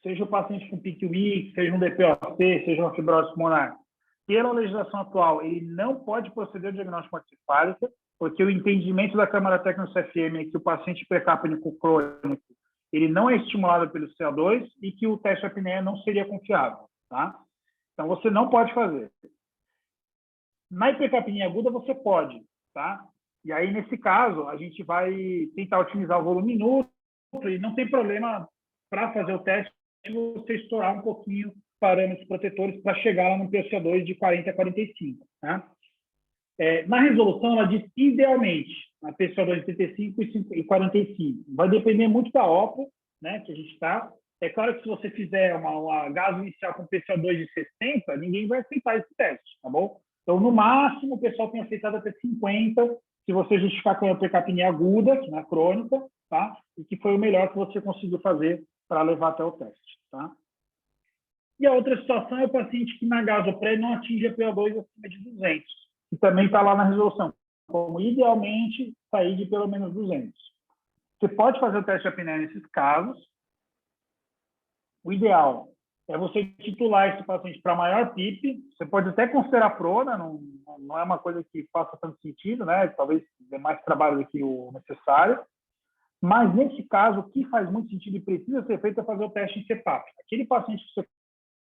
seja o paciente com PIC-UX, seja um DPOC, seja uma fibrose pulmonar, pela legislação atual, ele não pode proceder ao diagnóstico morticefálica, porque o entendimento da Câmara Técnica do CFM é que o paciente hipercapníco crônico ele não é estimulado pelo CO2 e que o teste de apneia não seria confiável, tá? Então, você não pode fazer. Na hipercapnia aguda, você pode, tá? E aí, nesse caso, a gente vai tentar otimizar o volume minuto e não tem problema para fazer o teste você estourar um pouquinho parâmetros protetores para chegar lá no PCO2 de 40 a 45, tá? Na resolução, ela diz idealmente a PCO2 de 35 e 45. Vai depender muito da OPA, né, que a gente está. É claro que se você fizer uma gaso inicial com PCO2 de 60, ninguém vai aceitar esse teste, tá bom? Então, no máximo, o pessoal tem aceitado até 50, se você justificar com a hipercapnia aguda, na crônica, tá? E que foi o melhor que você conseguiu fazer para levar até o teste, tá? E a outra situação é o paciente que na gasopré não atinge a PO2 acima de 200, que também está lá na resolução, como idealmente sair de pelo menos 200. Você pode fazer o teste de apneia nesses casos. O ideal é você titular esse paciente para maior PIP. Você pode até considerar prona, não é uma coisa que faça tanto sentido, né? Talvez dê mais trabalho do que o necessário. Mas, nesse caso, o que faz muito sentido e precisa ser feito é fazer o teste em CPAP. Aquele paciente que você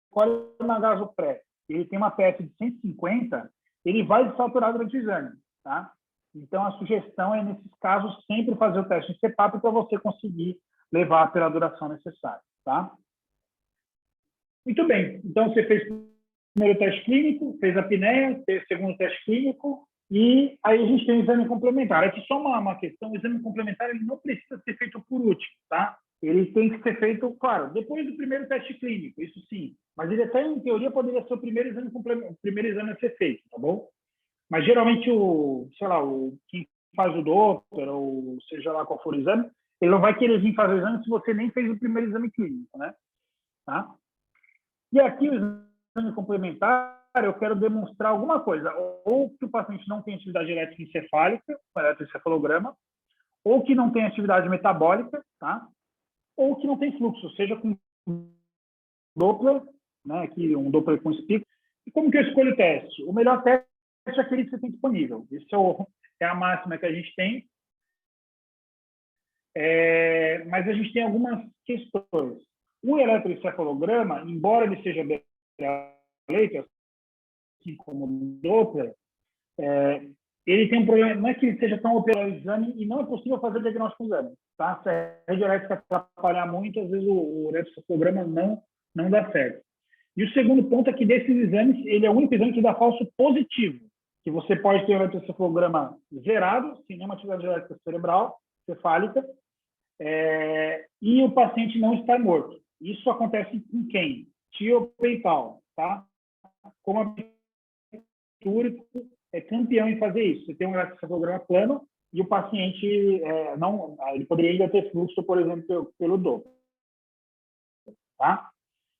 escolhe na gasopré, ele tem uma PF de 150, ele vai desaturar durante o exame, tá? Então, a sugestão é, nesses casos, sempre fazer o teste em CPAP para você conseguir levar pela duração necessária, tá? Muito bem. Então, você fez primeiro teste clínico, fez a apneia, fez o segundo teste clínico, e aí a gente tem o exame complementar. Aqui só uma questão, o exame complementar ele não precisa ser feito por último, tá? Ele tem que ser feito, claro, depois do primeiro teste clínico, isso sim. Mas ele até, em teoria, poderia ser o primeiro exame a ser feito, tá bom? Mas geralmente quem faz o Doppler, ou seja lá qual for o exame, ele não vai querer vir fazer o exame se você nem fez o primeiro exame clínico, né? Tá? E aqui o exame complementar, eu quero demonstrar alguma coisa, ou que o paciente não tem atividade elétrica encefálica, com eletroencefalograma, ou que não tem atividade metabólica, tá? Ou que não tem fluxo, seja com Doppler, né? Aqui um Doppler com espico. E como que eu escolho o teste? O melhor teste é aquele que você tem disponível. Isso é a máxima que a gente tem. Mas a gente tem algumas questões. O eletroencefalograma, embora ele seja beta-leito, assim como o Doppler, ele tem um problema, não é que ele seja tão operado o exame e não é possível fazer diagnóstico do exame. Tá? Se a rede elétrica atrapalhar muito, às vezes o eletroencefalograma não dá certo. E o segundo ponto é que desses exames, ele é o único exame que dá falso positivo, que você pode ter o eletroencefalograma zerado, sem nenhuma atividade elétrica cerebral, cefálica, e o paciente não está morto. Isso acontece com quem? Tiopeital, tá? Como a Túrico é campeão em fazer isso. Você tem um eletroencefalograma plano e o paciente ele poderia ainda ter fluxo, por exemplo, pelo Doppler, tá?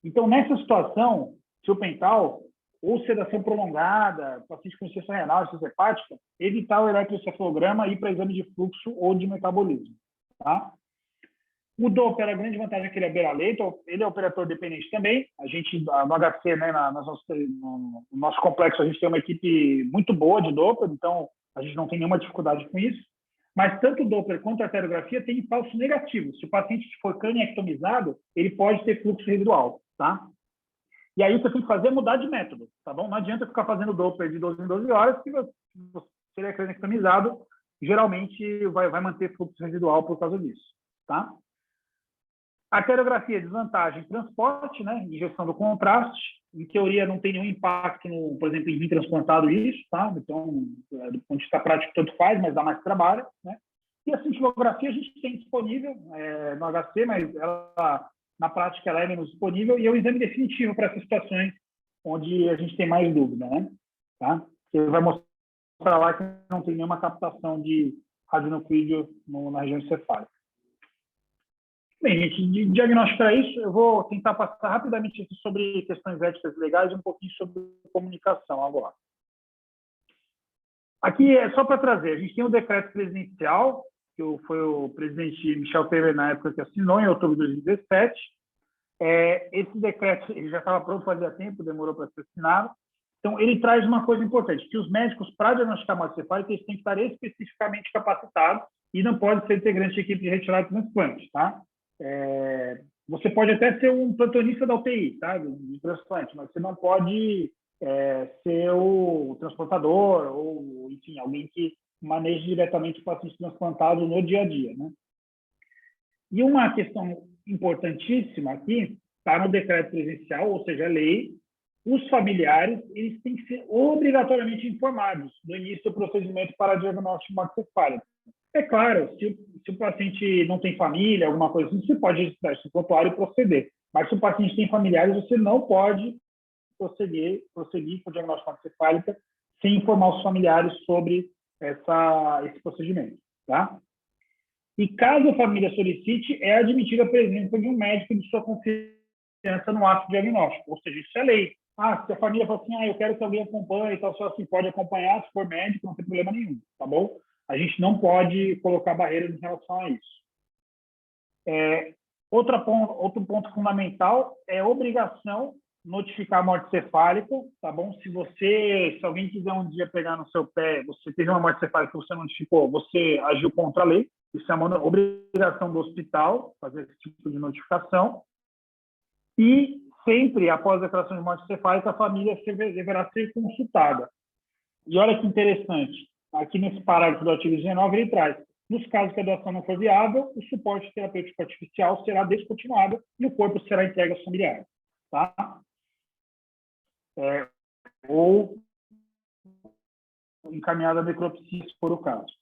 Então, nessa situação, tiopental, ou sedação prolongada, paciente com insuficiência renal, insuficiência hepática, evitar o eletroencefalograma e ir para exame de fluxo ou de metabolismo, tá? O Doppler, a grande vantagem é que ele é beira-leito, ele é operator dependente também. A gente, no HC, né, no nosso complexo, a gente tem uma equipe muito boa de Doppler, então a gente não tem nenhuma dificuldade com isso. Mas tanto o Doppler quanto a arteriografia tem falso negativo. Se o paciente for craniectomizado, ele pode ter fluxo residual, tá? E aí você tem que fazer é mudar de método, tá bom? Não adianta ficar fazendo Doppler de 12 em 12 horas, que se ele é craniectomizado, geralmente vai manter fluxo residual por causa disso, tá? A arteriografia, desvantagem, transporte, né? Injeção do contraste. Em teoria, não tem nenhum impacto, por exemplo, em vir transplantado isso, tá? Então, do ponto de vista prático, tanto faz, mas dá mais trabalho, né? E a cintilografia a gente tem disponível no HC, mas na prática ela é menos disponível e é o exame definitivo para essas situações onde a gente tem mais dúvida, né? Tá? Ele vai mostrar lá que não tem nenhuma captação de radionuclídeo na região encefálica. Bem, gente, de diagnóstico para isso, eu vou tentar passar rapidamente aqui sobre questões éticas e legais e um pouquinho sobre comunicação agora. Aqui é só para trazer, a gente tem o decreto presidencial, que foi o presidente Michel Temer, na época, que assinou, em outubro de 2017. Esse decreto ele já estava pronto fazia tempo, demorou para ser assinado. Então, ele traz uma coisa importante, que os médicos, para diagnosticar morte cefálica, eles têm que estar especificamente capacitados e não pode ser integrante de equipe de retirada de transplante, tá? Você pode até ser um plantonista da UTI, tá? De transplante, mas você não pode ser o transplantador ou, enfim, alguém que maneje diretamente o paciente transplantado no dia a dia, né? E uma questão importantíssima aqui está no decreto presidencial, ou seja, a lei. Os familiares eles têm que ser obrigatoriamente informados no início do procedimento para diagnóstico de morte cefálica. É claro, se o paciente não tem família, alguma coisa assim, você pode registrar esse prontuário e proceder. Mas se o paciente tem familiares, você não pode prosseguir com o diagnóstico de morte cefálica sem informar os familiares sobre esse procedimento, tá? E caso a família solicite, é admitida a presença de um médico de sua confiança no ato diagnóstico, ou seja, isso é lei. Se a família fala assim, eu quero que alguém acompanhe, então só assim pode acompanhar, se for médico, não tem problema nenhum, tá bom? A gente não pode colocar barreiras em relação a isso. Outro ponto fundamental é a obrigação notificar a morte cefálica, tá bom? Se alguém quiser um dia pegar no seu pé, você teve uma morte cefálica que você não notificou, você agiu contra a lei. Isso é uma obrigação do hospital, fazer esse tipo de notificação. E sempre, após a declaração de morte cefálica, a família deverá ser consultada. E olha que interessante, aqui nesse parágrafo do artigo 19, ele traz: nos casos que a doação não for viável, o suporte terapêutico artificial será descontinuado e o corpo será entregue aos familiares. Tá? ou encaminhada à necropsia, se for o caso.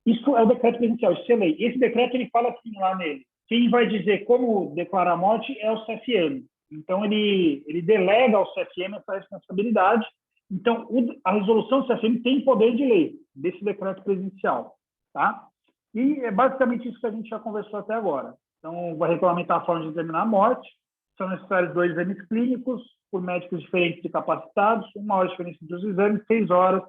Isso é o decreto presidencial, isso é lei. Esse decreto, ele fala assim lá nele, quem vai dizer como declarar a morte é o CFM. Então, ele delega ao CFM essa responsabilidade. Então, a resolução do CFM tem poder de lei, desse decreto presidencial. Tá? E é basicamente isso que a gente já conversou até agora. Então, vai regulamentar a forma de determinar a morte. São necessários 2 exames clínicos, por médicos diferentes e capacitados, 1 hora de diferença entre os exames, 6 horas,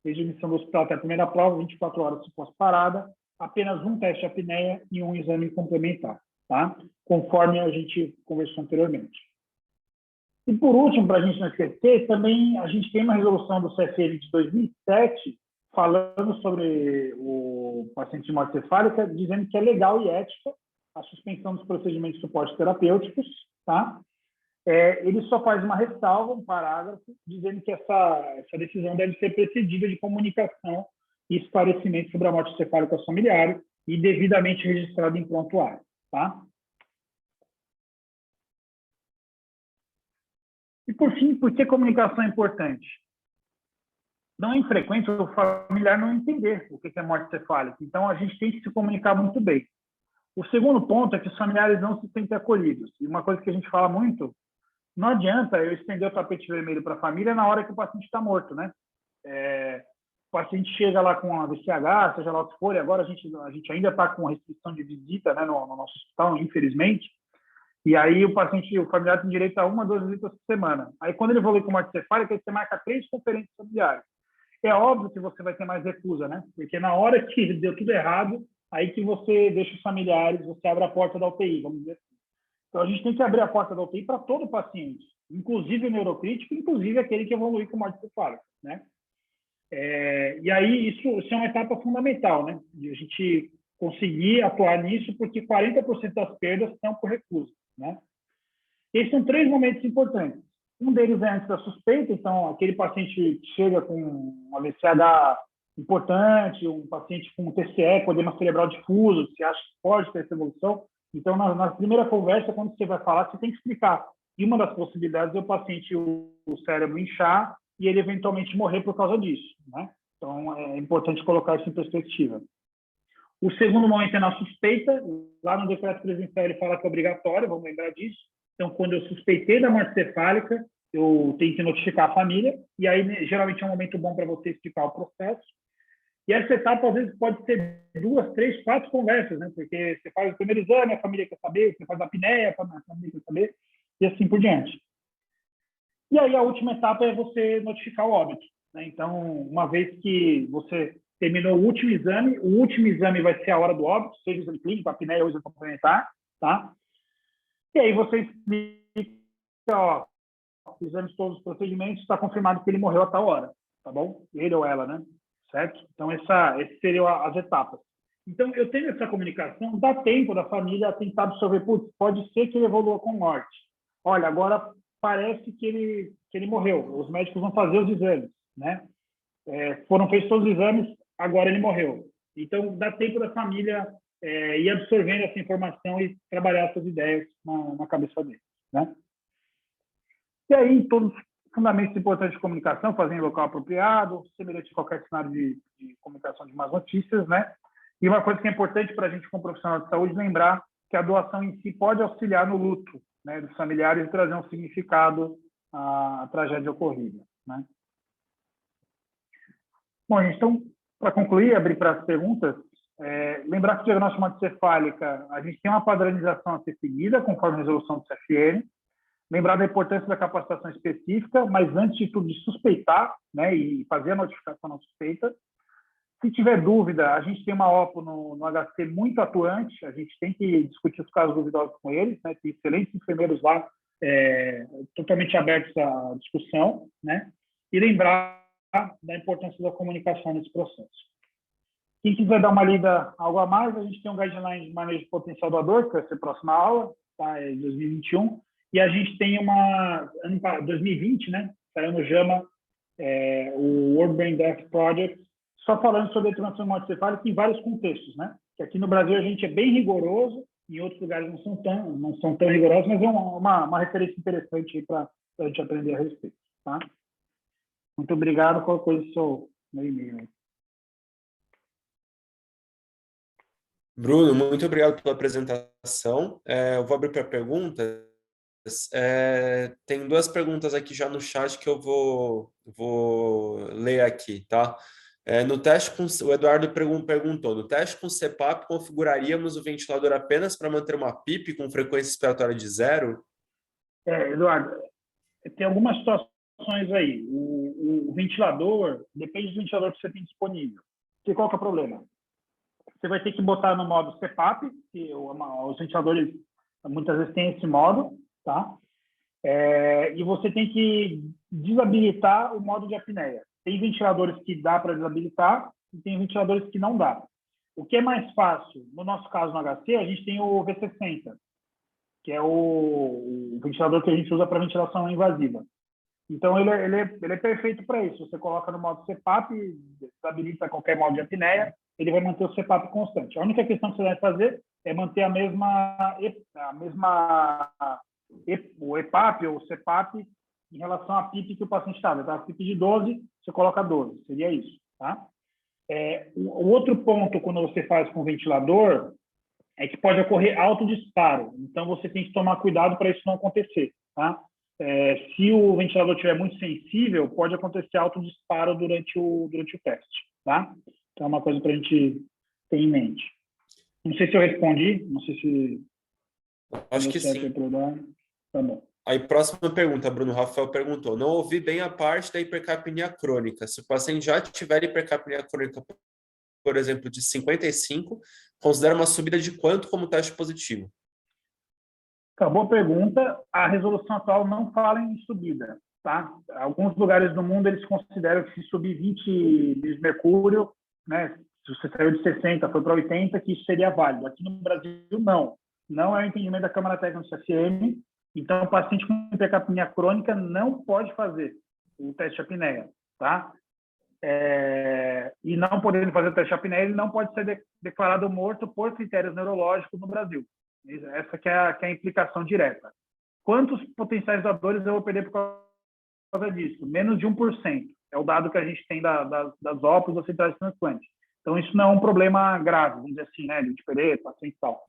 desde a admissão do hospital até a primeira prova, 24 horas se pós-parada, apenas um teste de apneia e um exame complementar, tá? Conforme a gente conversou anteriormente. E, por último, para a gente não esquecer, também a gente tem uma resolução do CFM de 2007, falando sobre o paciente de morte cefálica, dizendo que é legal e ética a suspensão dos procedimentos de suporte terapêuticos, tá? Ele só faz uma ressalva, um parágrafo, dizendo que essa decisão deve ser precedida de comunicação e esclarecimento sobre a morte cefálica aos familiares e devidamente registrada em prontuário, tá? E, por fim, por que comunicação é importante? Não é infrequente o familiar não entender o que é morte cefálica, então a gente tem que se comunicar muito bem. O segundo ponto é que os familiares não se sentem acolhidos. E uma coisa que a gente fala muito, não adianta eu estender o tapete vermelho para a família na hora que o paciente está morto, né? O paciente chega lá com a VCH, seja lá o que for, e agora a gente ainda está com restrição de visita, né, no nosso hospital, infelizmente. E aí o familiar tem direito a 1 a 2 visitas por semana. Aí quando ele evolui com morte cefálica, você marca 3 conferências familiares. É óbvio que você vai ter mais recusa, né? Porque na hora que deu tudo errado, aí que você deixa os familiares, você abre a porta da UTI, vamos dizer assim. Então, a gente tem que abrir a porta da UTI para todo paciente, inclusive o neurocrítico, inclusive aquele que evolui com morte cefálica, né? E aí, isso é uma etapa fundamental, né? De a gente conseguir atuar nisso, porque 40% das perdas estão por recusa, né? Esses são 3 momentos importantes. Um deles é antes da suspeita, então, aquele paciente que chega com uma VCH importante, um paciente com TCE, com edema cerebral difuso, que você acha que pode ter essa evolução. Então, na primeira conversa, quando você vai falar, você tem que explicar. E uma das possibilidades é o paciente, o cérebro inchar e ele eventualmente morrer por causa disso, né? Então, é importante colocar isso em perspectiva. O segundo momento é na suspeita. Lá no decreto presidencial ele fala que é obrigatório, vamos lembrar disso. Então, quando eu suspeitei da morte cefálica, eu tenho que notificar a família, e aí geralmente é um momento bom para você explicar o processo. E essa etapa, às vezes, pode ser 2, 3, 4 conversas, né? Porque você faz o primeiro exame, a família quer saber, você faz a apneia, a família quer saber, e assim por diante. E aí a última etapa é você notificar o óbito, né? Então, uma vez que você terminou o último exame vai ser a hora do óbito, seja o exame clínico, a apneia ou o exame complementar, tá? E aí você explica, ó, fizemos todos os procedimentos, está confirmado que ele morreu a tal hora, tá bom? Ele ou ela, né? Certo? Então, essas seriam as etapas. Então, eu tenho essa comunicação, dá tempo da família tentar absorver, putz, pode ser que ele evolua com morte. Olha, agora parece que ele morreu, os médicos vão fazer os exames, né? Foram feitos todos os exames, agora ele morreu. Então, dá tempo da família ir absorvendo essa informação e trabalhar essas ideias na cabeça dele, né? E aí, todos os fundamentos importantes de comunicação, fazer em local apropriado, semelhante a qualquer cenário de comunicação de más notícias, né? E uma coisa que é importante para a gente, como profissional de saúde, lembrar que a doação em si pode auxiliar no luto, né, dos familiares e trazer um significado à tragédia ocorrida, né? Bom, então, para concluir, abrir para as perguntas, lembrar que o diagnóstico de morte cefálica, a gente tem uma padronização a ser seguida, conforme a resolução do CFM. Lembrar da importância da capacitação específica, mas antes de tudo, de suspeitar, né, e fazer a notificação na suspeita. Se tiver dúvida, a gente tem uma OPO no HC muito atuante, a gente tem que discutir os casos duvidosos com eles, né, tem excelentes enfermeiros lá, totalmente abertos à discussão, né, e lembrar da importância da comunicação nesse processo. Quem quiser dar uma lida algo a mais, a gente tem um guideline de manejo de potencial doador, que vai ser a próxima aula, tá, em 2021, e a gente tem 2020, né, saiu no JAMA, o World Brain Death Project, só falando sobre a determinação de morte cefálica em vários contextos, né? Que aqui no Brasil a gente é bem rigoroso, em outros lugares não são tão rigorosos, mas é uma referência interessante para a gente aprender a respeito. tá? Muito obrigado. Qualquer coisa, meu e-mail. Bruno, muito obrigado pela apresentação. Eu vou abrir para perguntas. Tem duas perguntas aqui já no chat que eu vou ler aqui, tá? No teste o Eduardo perguntou, no teste com CPAP, configuraríamos o ventilador apenas para manter uma PIP com frequência expiratória de 0? Eduardo, tem algumas situações aí. O ventilador, depende do ventilador que você tem disponível. Qual que é o problema? Você vai ter que botar no modo CPAP, que os ventiladores muitas vezes têm esse modo, tá? E você tem que desabilitar o modo de apneia. Tem ventiladores que dá para desabilitar e tem ventiladores que não dá. O que é mais fácil, no nosso caso no HC, a gente tem o V60, que é o ventilador que a gente usa para ventilação invasiva. Então, ele é perfeito para isso. Você coloca no modo CPAP, desabilita qualquer modo de apneia, ele vai manter o CPAP constante. A única questão que você deve fazer é manter o EPAP ou o CPAP em relação à PIP que o paciente estava. Então, a PIP de 12, você coloca 12. Seria isso, tá? O outro ponto, quando você faz com ventilador, é que pode ocorrer autodisparo. Então, você tem que tomar cuidado para isso não acontecer, tá? Se o ventilador estiver muito sensível, pode acontecer autodisparo durante o teste, tá? Então, é uma coisa para a gente ter em mente. Não sei se eu respondi, não sei se... Acho que sim. Tá bom. Aí, próxima pergunta, Bruno Rafael perguntou, não ouvi bem a parte da hipercapnia crônica. Se o paciente já tiver hipercapnia crônica, por exemplo, de 55, considera uma subida de quanto como teste positivo? Boa pergunta. A resolução atual não fala em subida, tá? Alguns lugares do mundo eles consideram que se subir 20 de mercúrio, né, se você saiu de 60, foi para 80, que isso seria válido. Aqui no Brasil, não. Não é o entendimento da Câmara Técnica do CFM. Então, o paciente com hipercapnia crônica não pode fazer o teste de apneia, tá? E não podendo fazer o teste de apneia, ele não pode ser declarado morto por critérios neurológicos no Brasil. Essa que é a implicação direta. Quantos potenciais doadores eu vou perder por causa disso? Menos de 1%. É o dado que a gente tem das OPAs, das centrais de transplante. Então, isso não é um problema grave, vamos dizer assim, né? De perder, paciente e tal.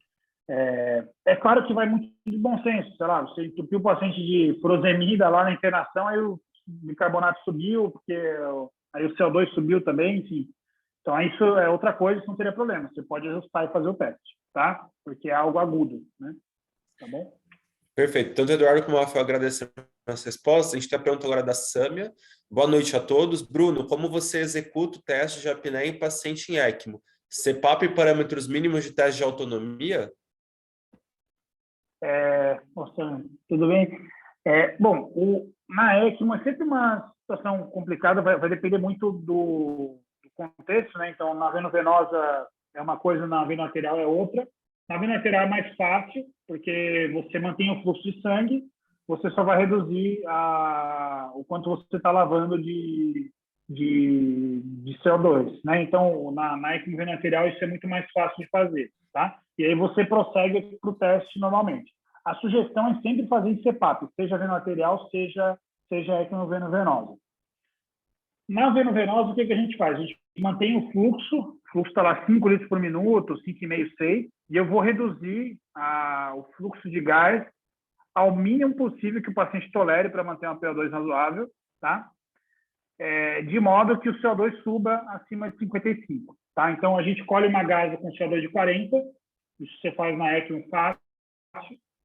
Claro que vai muito de bom senso. Sei lá, você entupiu o paciente de furosemida lá na internação, aí o bicarbonato subiu, porque aí o CO2 subiu também, enfim. Então, isso é outra coisa, isso não teria problema. Você pode ajustar e fazer o teste, tá? Porque é algo agudo, né? Tá bom? Perfeito. Tanto o Eduardo como o Rafael agradecem as respostas. A gente tem a pergunta agora da Sâmia. Boa noite a todos. Bruno, como você executa o teste de apneia em paciente em ECMO? CPAP e parâmetros mínimos de teste de autonomia? Nossa, tudo bem? Bom, na ECMO é sempre uma situação complicada, vai depender muito do contexto, né? Então, na venovenosa é uma coisa, na vena arterial é outra. Na vena arterial é mais fácil, porque você mantém o fluxo de sangue, você só vai reduzir o quanto você está lavando de CO2, né? Então, na ECMO vena arterial isso é muito mais fácil de fazer, tá? E aí você prossegue para o teste normalmente. A sugestão é sempre fazer em CPAP, seja vena arterial, seja ECMO venosa. Na venovenosa, o que a gente faz? A gente mantém o fluxo está lá 5 litros por minuto, 5,5, 6, e eu vou reduzir o fluxo de gás ao mínimo possível que o paciente tolere para manter uma PO2 razoável, tá? De modo que o CO2 suba acima de 55, tá? Então, a gente colhe uma gase com CO2 de 40, isso você faz na ECMO fácil,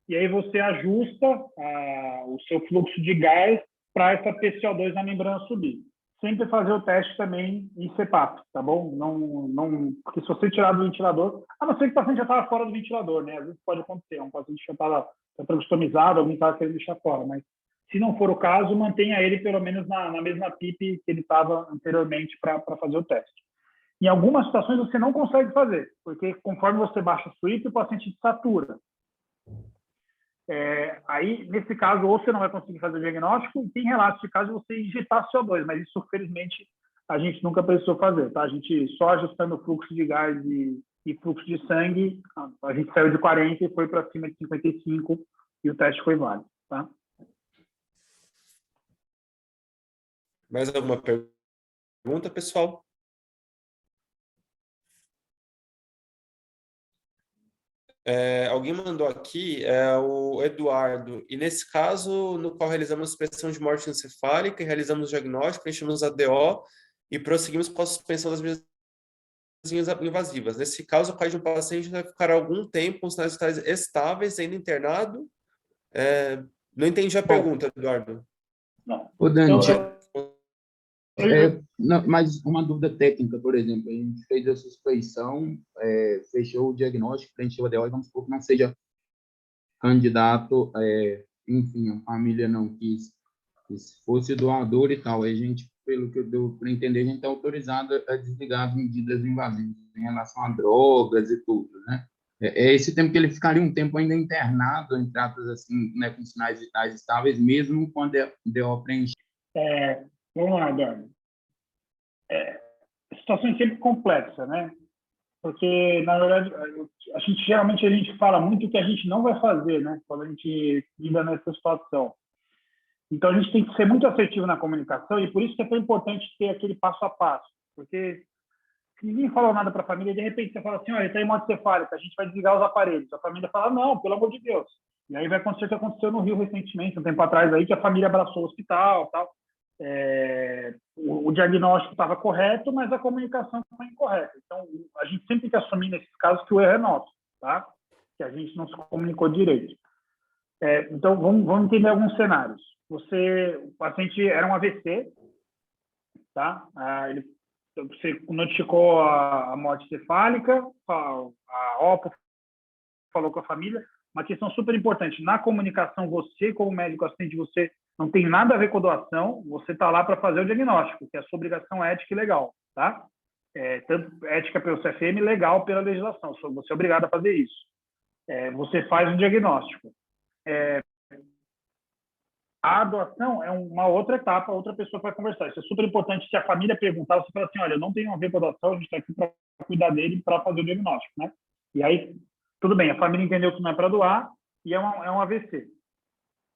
e aí você ajusta o seu fluxo de gás para essa PCO2 na membrana subir. Sempre fazer o teste também em CPAP, tá bom? Não, porque se você tirar do ventilador, a não ser que o paciente já estava fora do ventilador, né? Às vezes pode acontecer, um paciente já estava customizado, alguém estava querendo deixar fora, mas se não for o caso, mantenha ele pelo menos na mesma PIP que ele estava anteriormente para fazer o teste. Em algumas situações você não consegue fazer, porque conforme você baixa o sweep, o paciente satura. Aí, nesse caso, ou você não vai conseguir fazer o diagnóstico, e tem relatos de caso de você injetar CO2, mas isso, felizmente, a gente nunca precisou fazer, tá? A gente só ajustando o fluxo de gás e fluxo de sangue, a gente saiu de 40 e foi para cima de 55 e o teste foi válido, tá? Mais alguma pergunta, pessoal? Alguém mandou aqui, o Eduardo, e nesse caso, no qual realizamos suspensão de morte encefálica, realizamos o diagnóstico, preenchemos a DO e prosseguimos com a suspensão das medidas invasivas. Nesse caso, o pai de um paciente vai ficar algum tempo com sinais vitais estáveis, ainda internado. Não entendi a Bom, pergunta, Eduardo. não. Ô, Dani, Eu- não, mas uma dúvida técnica, por exemplo, a gente fez a suspeição, fechou o diagnóstico, preencheu a DO, e vamos supor que não seja candidato, enfim, a família não quis que fosse doador e tal. Aí a gente, pelo que deu para entender, a gente está autorizado a desligar as medidas invasivas em relação a drogas e tudo, né? É esse tempo que ele ficaria um tempo ainda internado, em tratos assim, né, com sinais vitais estáveis, mesmo quando a DO preenche. Vamos lá, Eduardo. A situação é sempre complexa, né? Porque, na verdade, geralmente a gente fala muito o que a gente não vai fazer, né? Quando a gente lida nessa situação. Então, a gente tem que ser muito assertivo na comunicação e por isso que é tão importante ter aquele passo a passo. Porque se ninguém falou nada para a família, de repente você fala assim, olha, ele está em morte cefálica, a gente vai desligar os aparelhos. A família fala, não, pelo amor de Deus. E aí vai acontecer o que aconteceu no Rio recentemente, um tempo atrás, aí que a família abraçou o hospital, tal. O diagnóstico estava correto, mas a comunicação foi incorreta. Então, a gente sempre tem que assumir nesses casos que o erro é nosso, tá? Que a gente não se comunicou direito. Então, vamos entender alguns cenários. O paciente era um AVC, tá? Você notificou a morte cefálica, a OPA falou com a família. Uma questão super importante, na comunicação, você, como médico assistente, você não tem nada a ver com a doação, você está lá para fazer o diagnóstico, que é a sua obrigação ética e legal, tá? Tanto ética pelo CFM, legal pela legislação, você é obrigado a fazer isso. Você faz o diagnóstico. A doação é uma outra etapa, outra pessoa vai conversar. Isso é super importante. Se a família perguntar, você fala assim, olha, eu não tenho a ver com a doação, a gente está aqui para cuidar dele, para fazer o diagnóstico, né? E aí, tudo bem, a família entendeu que não é para doar e é um AVC.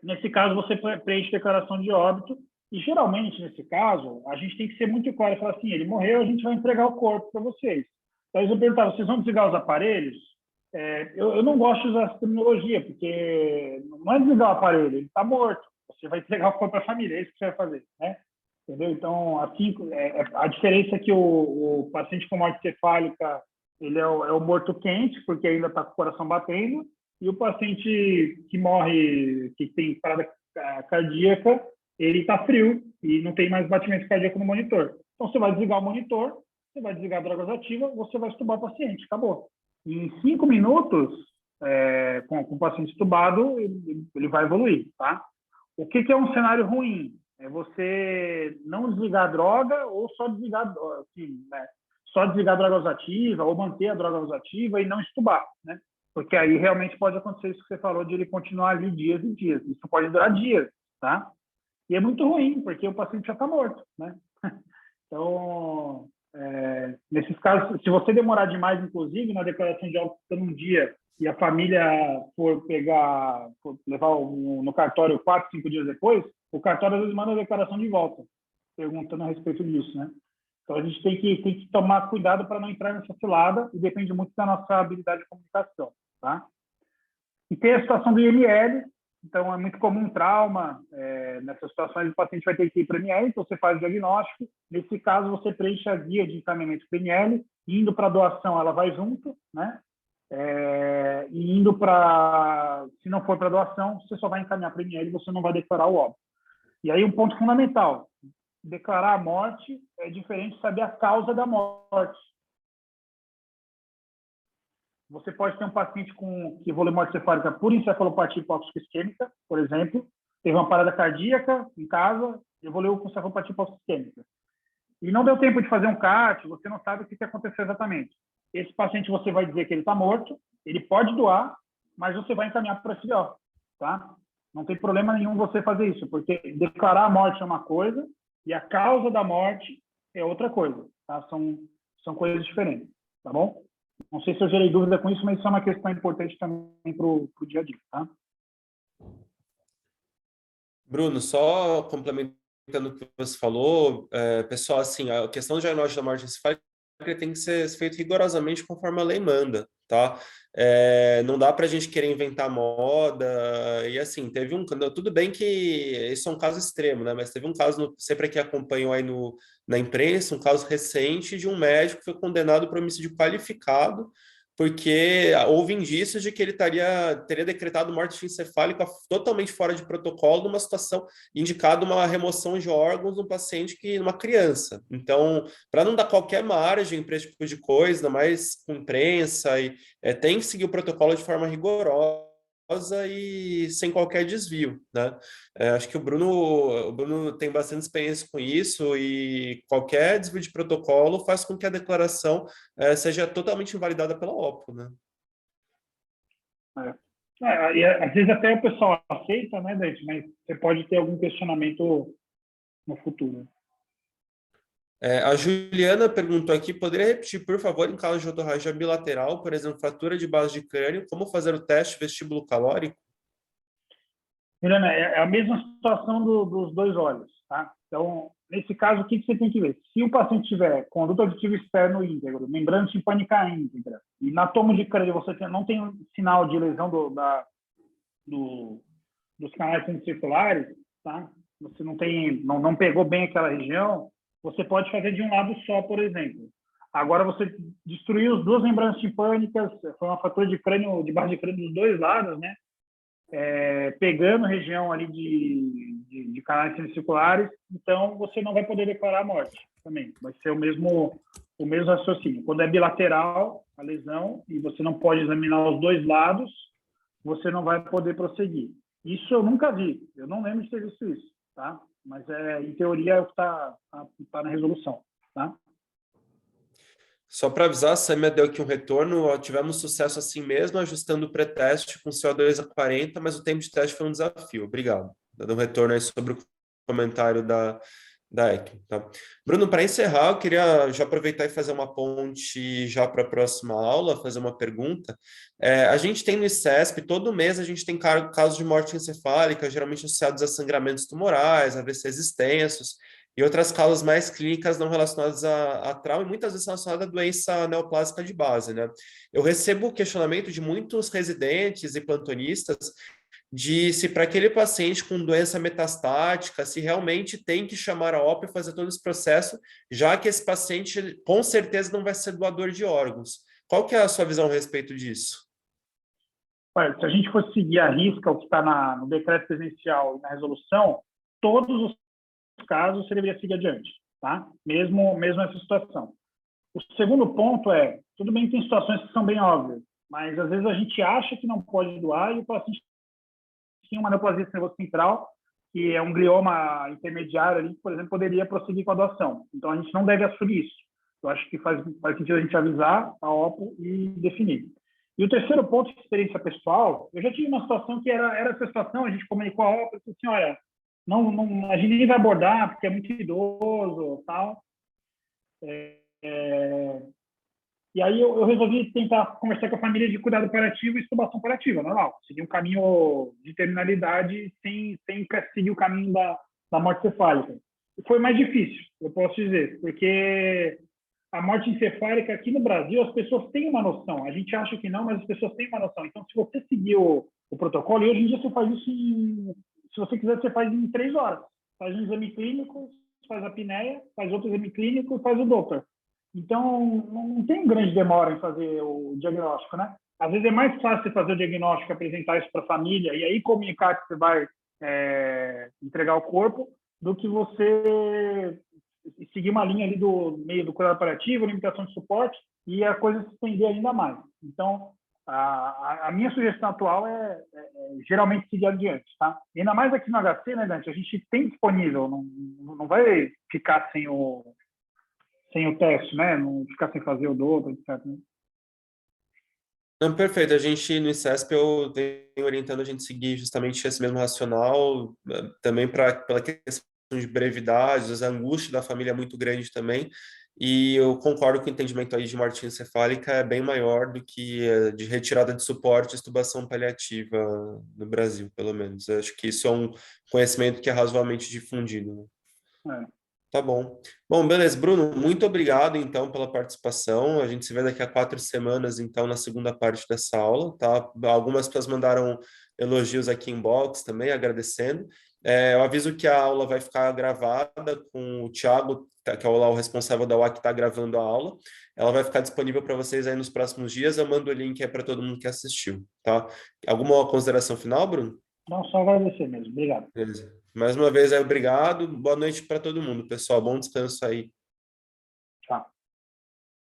Nesse caso, você preenche declaração de óbito e, geralmente, nesse caso, a gente tem que ser muito claro e falar assim, ele morreu, a gente vai entregar o corpo para vocês. Então, eles vão perguntar, vocês vão desligar os aparelhos? Eu não gosto de usar essa terminologia, porque não é desligar o aparelho, ele está morto. Você vai entregar o corpo para a família, é isso que você vai fazer, né? Entendeu? Então, assim, a diferença é que o paciente com morte cefálica, ele é o morto-quente, porque ainda está com o coração batendo, e o paciente que morre, que tem parada cardíaca, ele está frio e não tem mais batimento cardíaco no monitor. Então, você vai desligar o monitor, você vai desligar drogas ativas, você vai estubar o paciente, acabou. E em 5 minutos, com o paciente estubado, ele vai evoluir, tá? O que é um cenário ruim? É você não desligar a droga ou só desligar, assim, né? Só desligar a droga usativa ou manter a droga usativa e não estubar, né? Porque aí realmente pode acontecer isso que você falou de ele continuar ali dias e dias. Isso pode durar dias, tá? E é muito ruim, porque o paciente já está morto, né? Então, nesses casos, se você demorar demais, inclusive, na declaração de óbito num dia e a família for levar no cartório 4, 5 dias depois, o cartório às vezes manda a declaração de volta, perguntando a respeito disso, né? Então, a gente tem que tomar cuidado para não entrar nessa cilada e depende muito da nossa habilidade de comunicação, tá? E tem a situação do IML, então é muito comum trauma, nessas situações o paciente vai ter que ir para o IML, então você faz o diagnóstico, nesse caso você preenche a guia de encaminhamento para o IML, indo para a doação ela vai junto, né? E indo para, se não for para doação, você só vai encaminhar para o IML, você não vai declarar o óbito. E aí um ponto fundamental, declarar a morte é diferente de saber a causa da morte. Você pode ter um paciente que evoluiu morte cefálica por encefalopatia hipóxico isquêmica, por exemplo, teve uma parada cardíaca em casa, evoluiu com encefalopatia hipóxico isquêmica. E não deu tempo de fazer um CAT, você não sabe o que aconteceu exatamente. Esse paciente você vai dizer que ele está morto, ele pode doar, mas você vai encaminhar para o FDO, tá? Não tem problema nenhum você fazer isso, porque declarar a morte é uma coisa e a causa da morte é outra coisa, tá? São coisas diferentes, tá bom? Não sei se eu gerei dúvida com isso, mas isso é uma questão importante também para o dia a dia, tá? Bruno, só complementando complementando o que você falou, pessoal, assim, a questão do diagnóstico da morte encefálica tem que ser feito rigorosamente conforme a lei manda, tá? Não dá para a gente querer inventar moda, e assim, teve tudo bem que isso é um caso extremo, né? Mas teve um caso, sempre que acompanhou aí na imprensa, um caso recente de um médico que foi condenado por homicídio qualificado, porque houve indícios de que ele teria decretado morte encefálica totalmente fora de protocolo, numa situação, indicado uma remoção de órgãos num paciente numa criança. Então, para não dar qualquer margem para esse tipo de coisa, ainda mais com imprensa, tem que seguir o protocolo de forma rigorosa e sem qualquer desvio, né? Acho que o Bruno tem bastante experiência com isso e qualquer desvio de protocolo faz com que a declaração seja totalmente invalidada pela OPO, né? E às vezes até o pessoal aceita, né, Dante? Mas você pode ter algum questionamento no futuro. A Juliana perguntou aqui, poderia repetir, por favor, em caso de otorragia bilateral, por exemplo, fratura de base de crânio, como fazer o teste vestíbulo calórico? Juliana, é a mesma situação dos dois olhos, tá? Então, nesse caso, o que você tem que ver? Se o paciente tiver conduto auditivo externo íntegro, membrana timpânica íntegra, e na tomo de crânio você não tem sinal de lesão dos canais semicirculares, tá? Você não pegou bem aquela região, você pode fazer de um lado só, por exemplo. Agora você destruiu as duas membranas timpânicas, foi uma fratura de crânio, de base de crânio dos dois lados, né? Pegando região ali de canais semicirculares, então você não vai poder declarar a morte também. Vai ser o mesmo raciocínio. Quando é bilateral a lesão e você não pode examinar os dois lados, você não vai poder prosseguir. Isso eu nunca vi. Eu não lembro de ter visto isso, tá? Mas em teoria é o que está na resolução, tá? Só para avisar, a Samia deu aqui um retorno, tivemos sucesso assim mesmo, ajustando o pré-teste com CO2 a 40, mas o tempo de teste foi um desafio. Obrigado. Dando um retorno aí sobre o comentário da ECMO, tá? Bruno, para encerrar, eu queria já aproveitar e fazer uma ponte já para a próxima aula, fazer uma pergunta. A gente tem no ICESP, todo mês a gente tem casos de morte encefálica, geralmente associados a sangramentos tumorais, AVCs extensos, e outras causas mais clínicas não relacionadas a trauma e muitas vezes relacionadas à doença neoplásica de base, né? Eu recebo questionamento de muitos residentes e plantonistas de se para aquele paciente com doença metastática, se realmente tem que chamar a OPA e fazer todo esse processo, já que esse paciente com certeza não vai ser doador de órgãos. Qual que é a sua visão a respeito disso? Olha, se a gente fosse seguir a risca o que está no decreto presidencial e na resolução, todos os casos você deveria seguir adiante, tá? Mesmo essa situação. O segundo ponto tudo bem que tem situações que são bem óbvias, mas às vezes a gente acha que não pode doar e o paciente tem uma neoplasia nervoso central, que é um glioma intermediário ali, que, por exemplo, poderia prosseguir com a doação. Então, a gente não deve assumir isso. Eu acho que faz sentido a gente avisar a OPO e definir. E o terceiro ponto de experiência pessoal, eu já tive uma situação que era essa situação, a gente comunicou a OPO e disse assim, olha, não, a gente nem vai abordar porque é muito idoso tal. E aí eu resolvi tentar conversar com a família de cuidado paliativo e extubação paliativa, normal. Seguir um caminho de terminalidade sem seguir o caminho da morte cefálica. E foi mais difícil, eu posso dizer, porque a morte encefálica aqui no Brasil, as pessoas têm uma noção. A gente acha que não, mas as pessoas têm uma noção. Então, se você seguir o protocolo, e hoje em dia você faz isso se você quiser, você faz em 3 horas. Faz um exame clínico, faz a apneia, faz outro exame clínico e faz o Doppler. Então, não tem grande demora em fazer o diagnóstico, né? Às vezes é mais fácil você fazer o diagnóstico, apresentar isso para a família e aí comunicar que você vai entregar o corpo, do que você seguir uma linha ali do meio do cuidado paliativo, limitação de suporte, e a coisa se estender ainda mais. Então, a minha sugestão atual é geralmente seguir adiante, tá? E ainda mais aqui no HC, né, Dante? A gente tem disponível, não vai ficar sem o teste, né? Não ficar sem fazer o dobro, etc. Né? Não, perfeito. A gente, no ICESP, eu tenho orientando a gente seguir justamente esse mesmo racional, também pela questão de brevidade, a angústia da família é muito grande também, e eu concordo que o entendimento aí de morte encefálica é bem maior do que de retirada de suporte e extubação paliativa no Brasil, pelo menos. Eu acho que isso é um conhecimento que é razoavelmente difundido, né? É. Tá bom. Bom, beleza. Bruno, muito obrigado, então, pela participação. A gente se vê daqui a 4 semanas, então, na segunda parte dessa aula, tá? Algumas pessoas mandaram elogios aqui em box também, agradecendo. Eu aviso que a aula vai ficar gravada com o Thiago, que é o responsável da UA, que está gravando a aula. Ela vai ficar disponível para vocês aí nos próximos dias. Eu mando o link aí para todo mundo que assistiu, tá? Alguma consideração final, Bruno? Não, só agradecer mesmo. Obrigado. Beleza. Mais uma vez, aí, obrigado. Boa noite para todo mundo, pessoal. Bom descanso aí.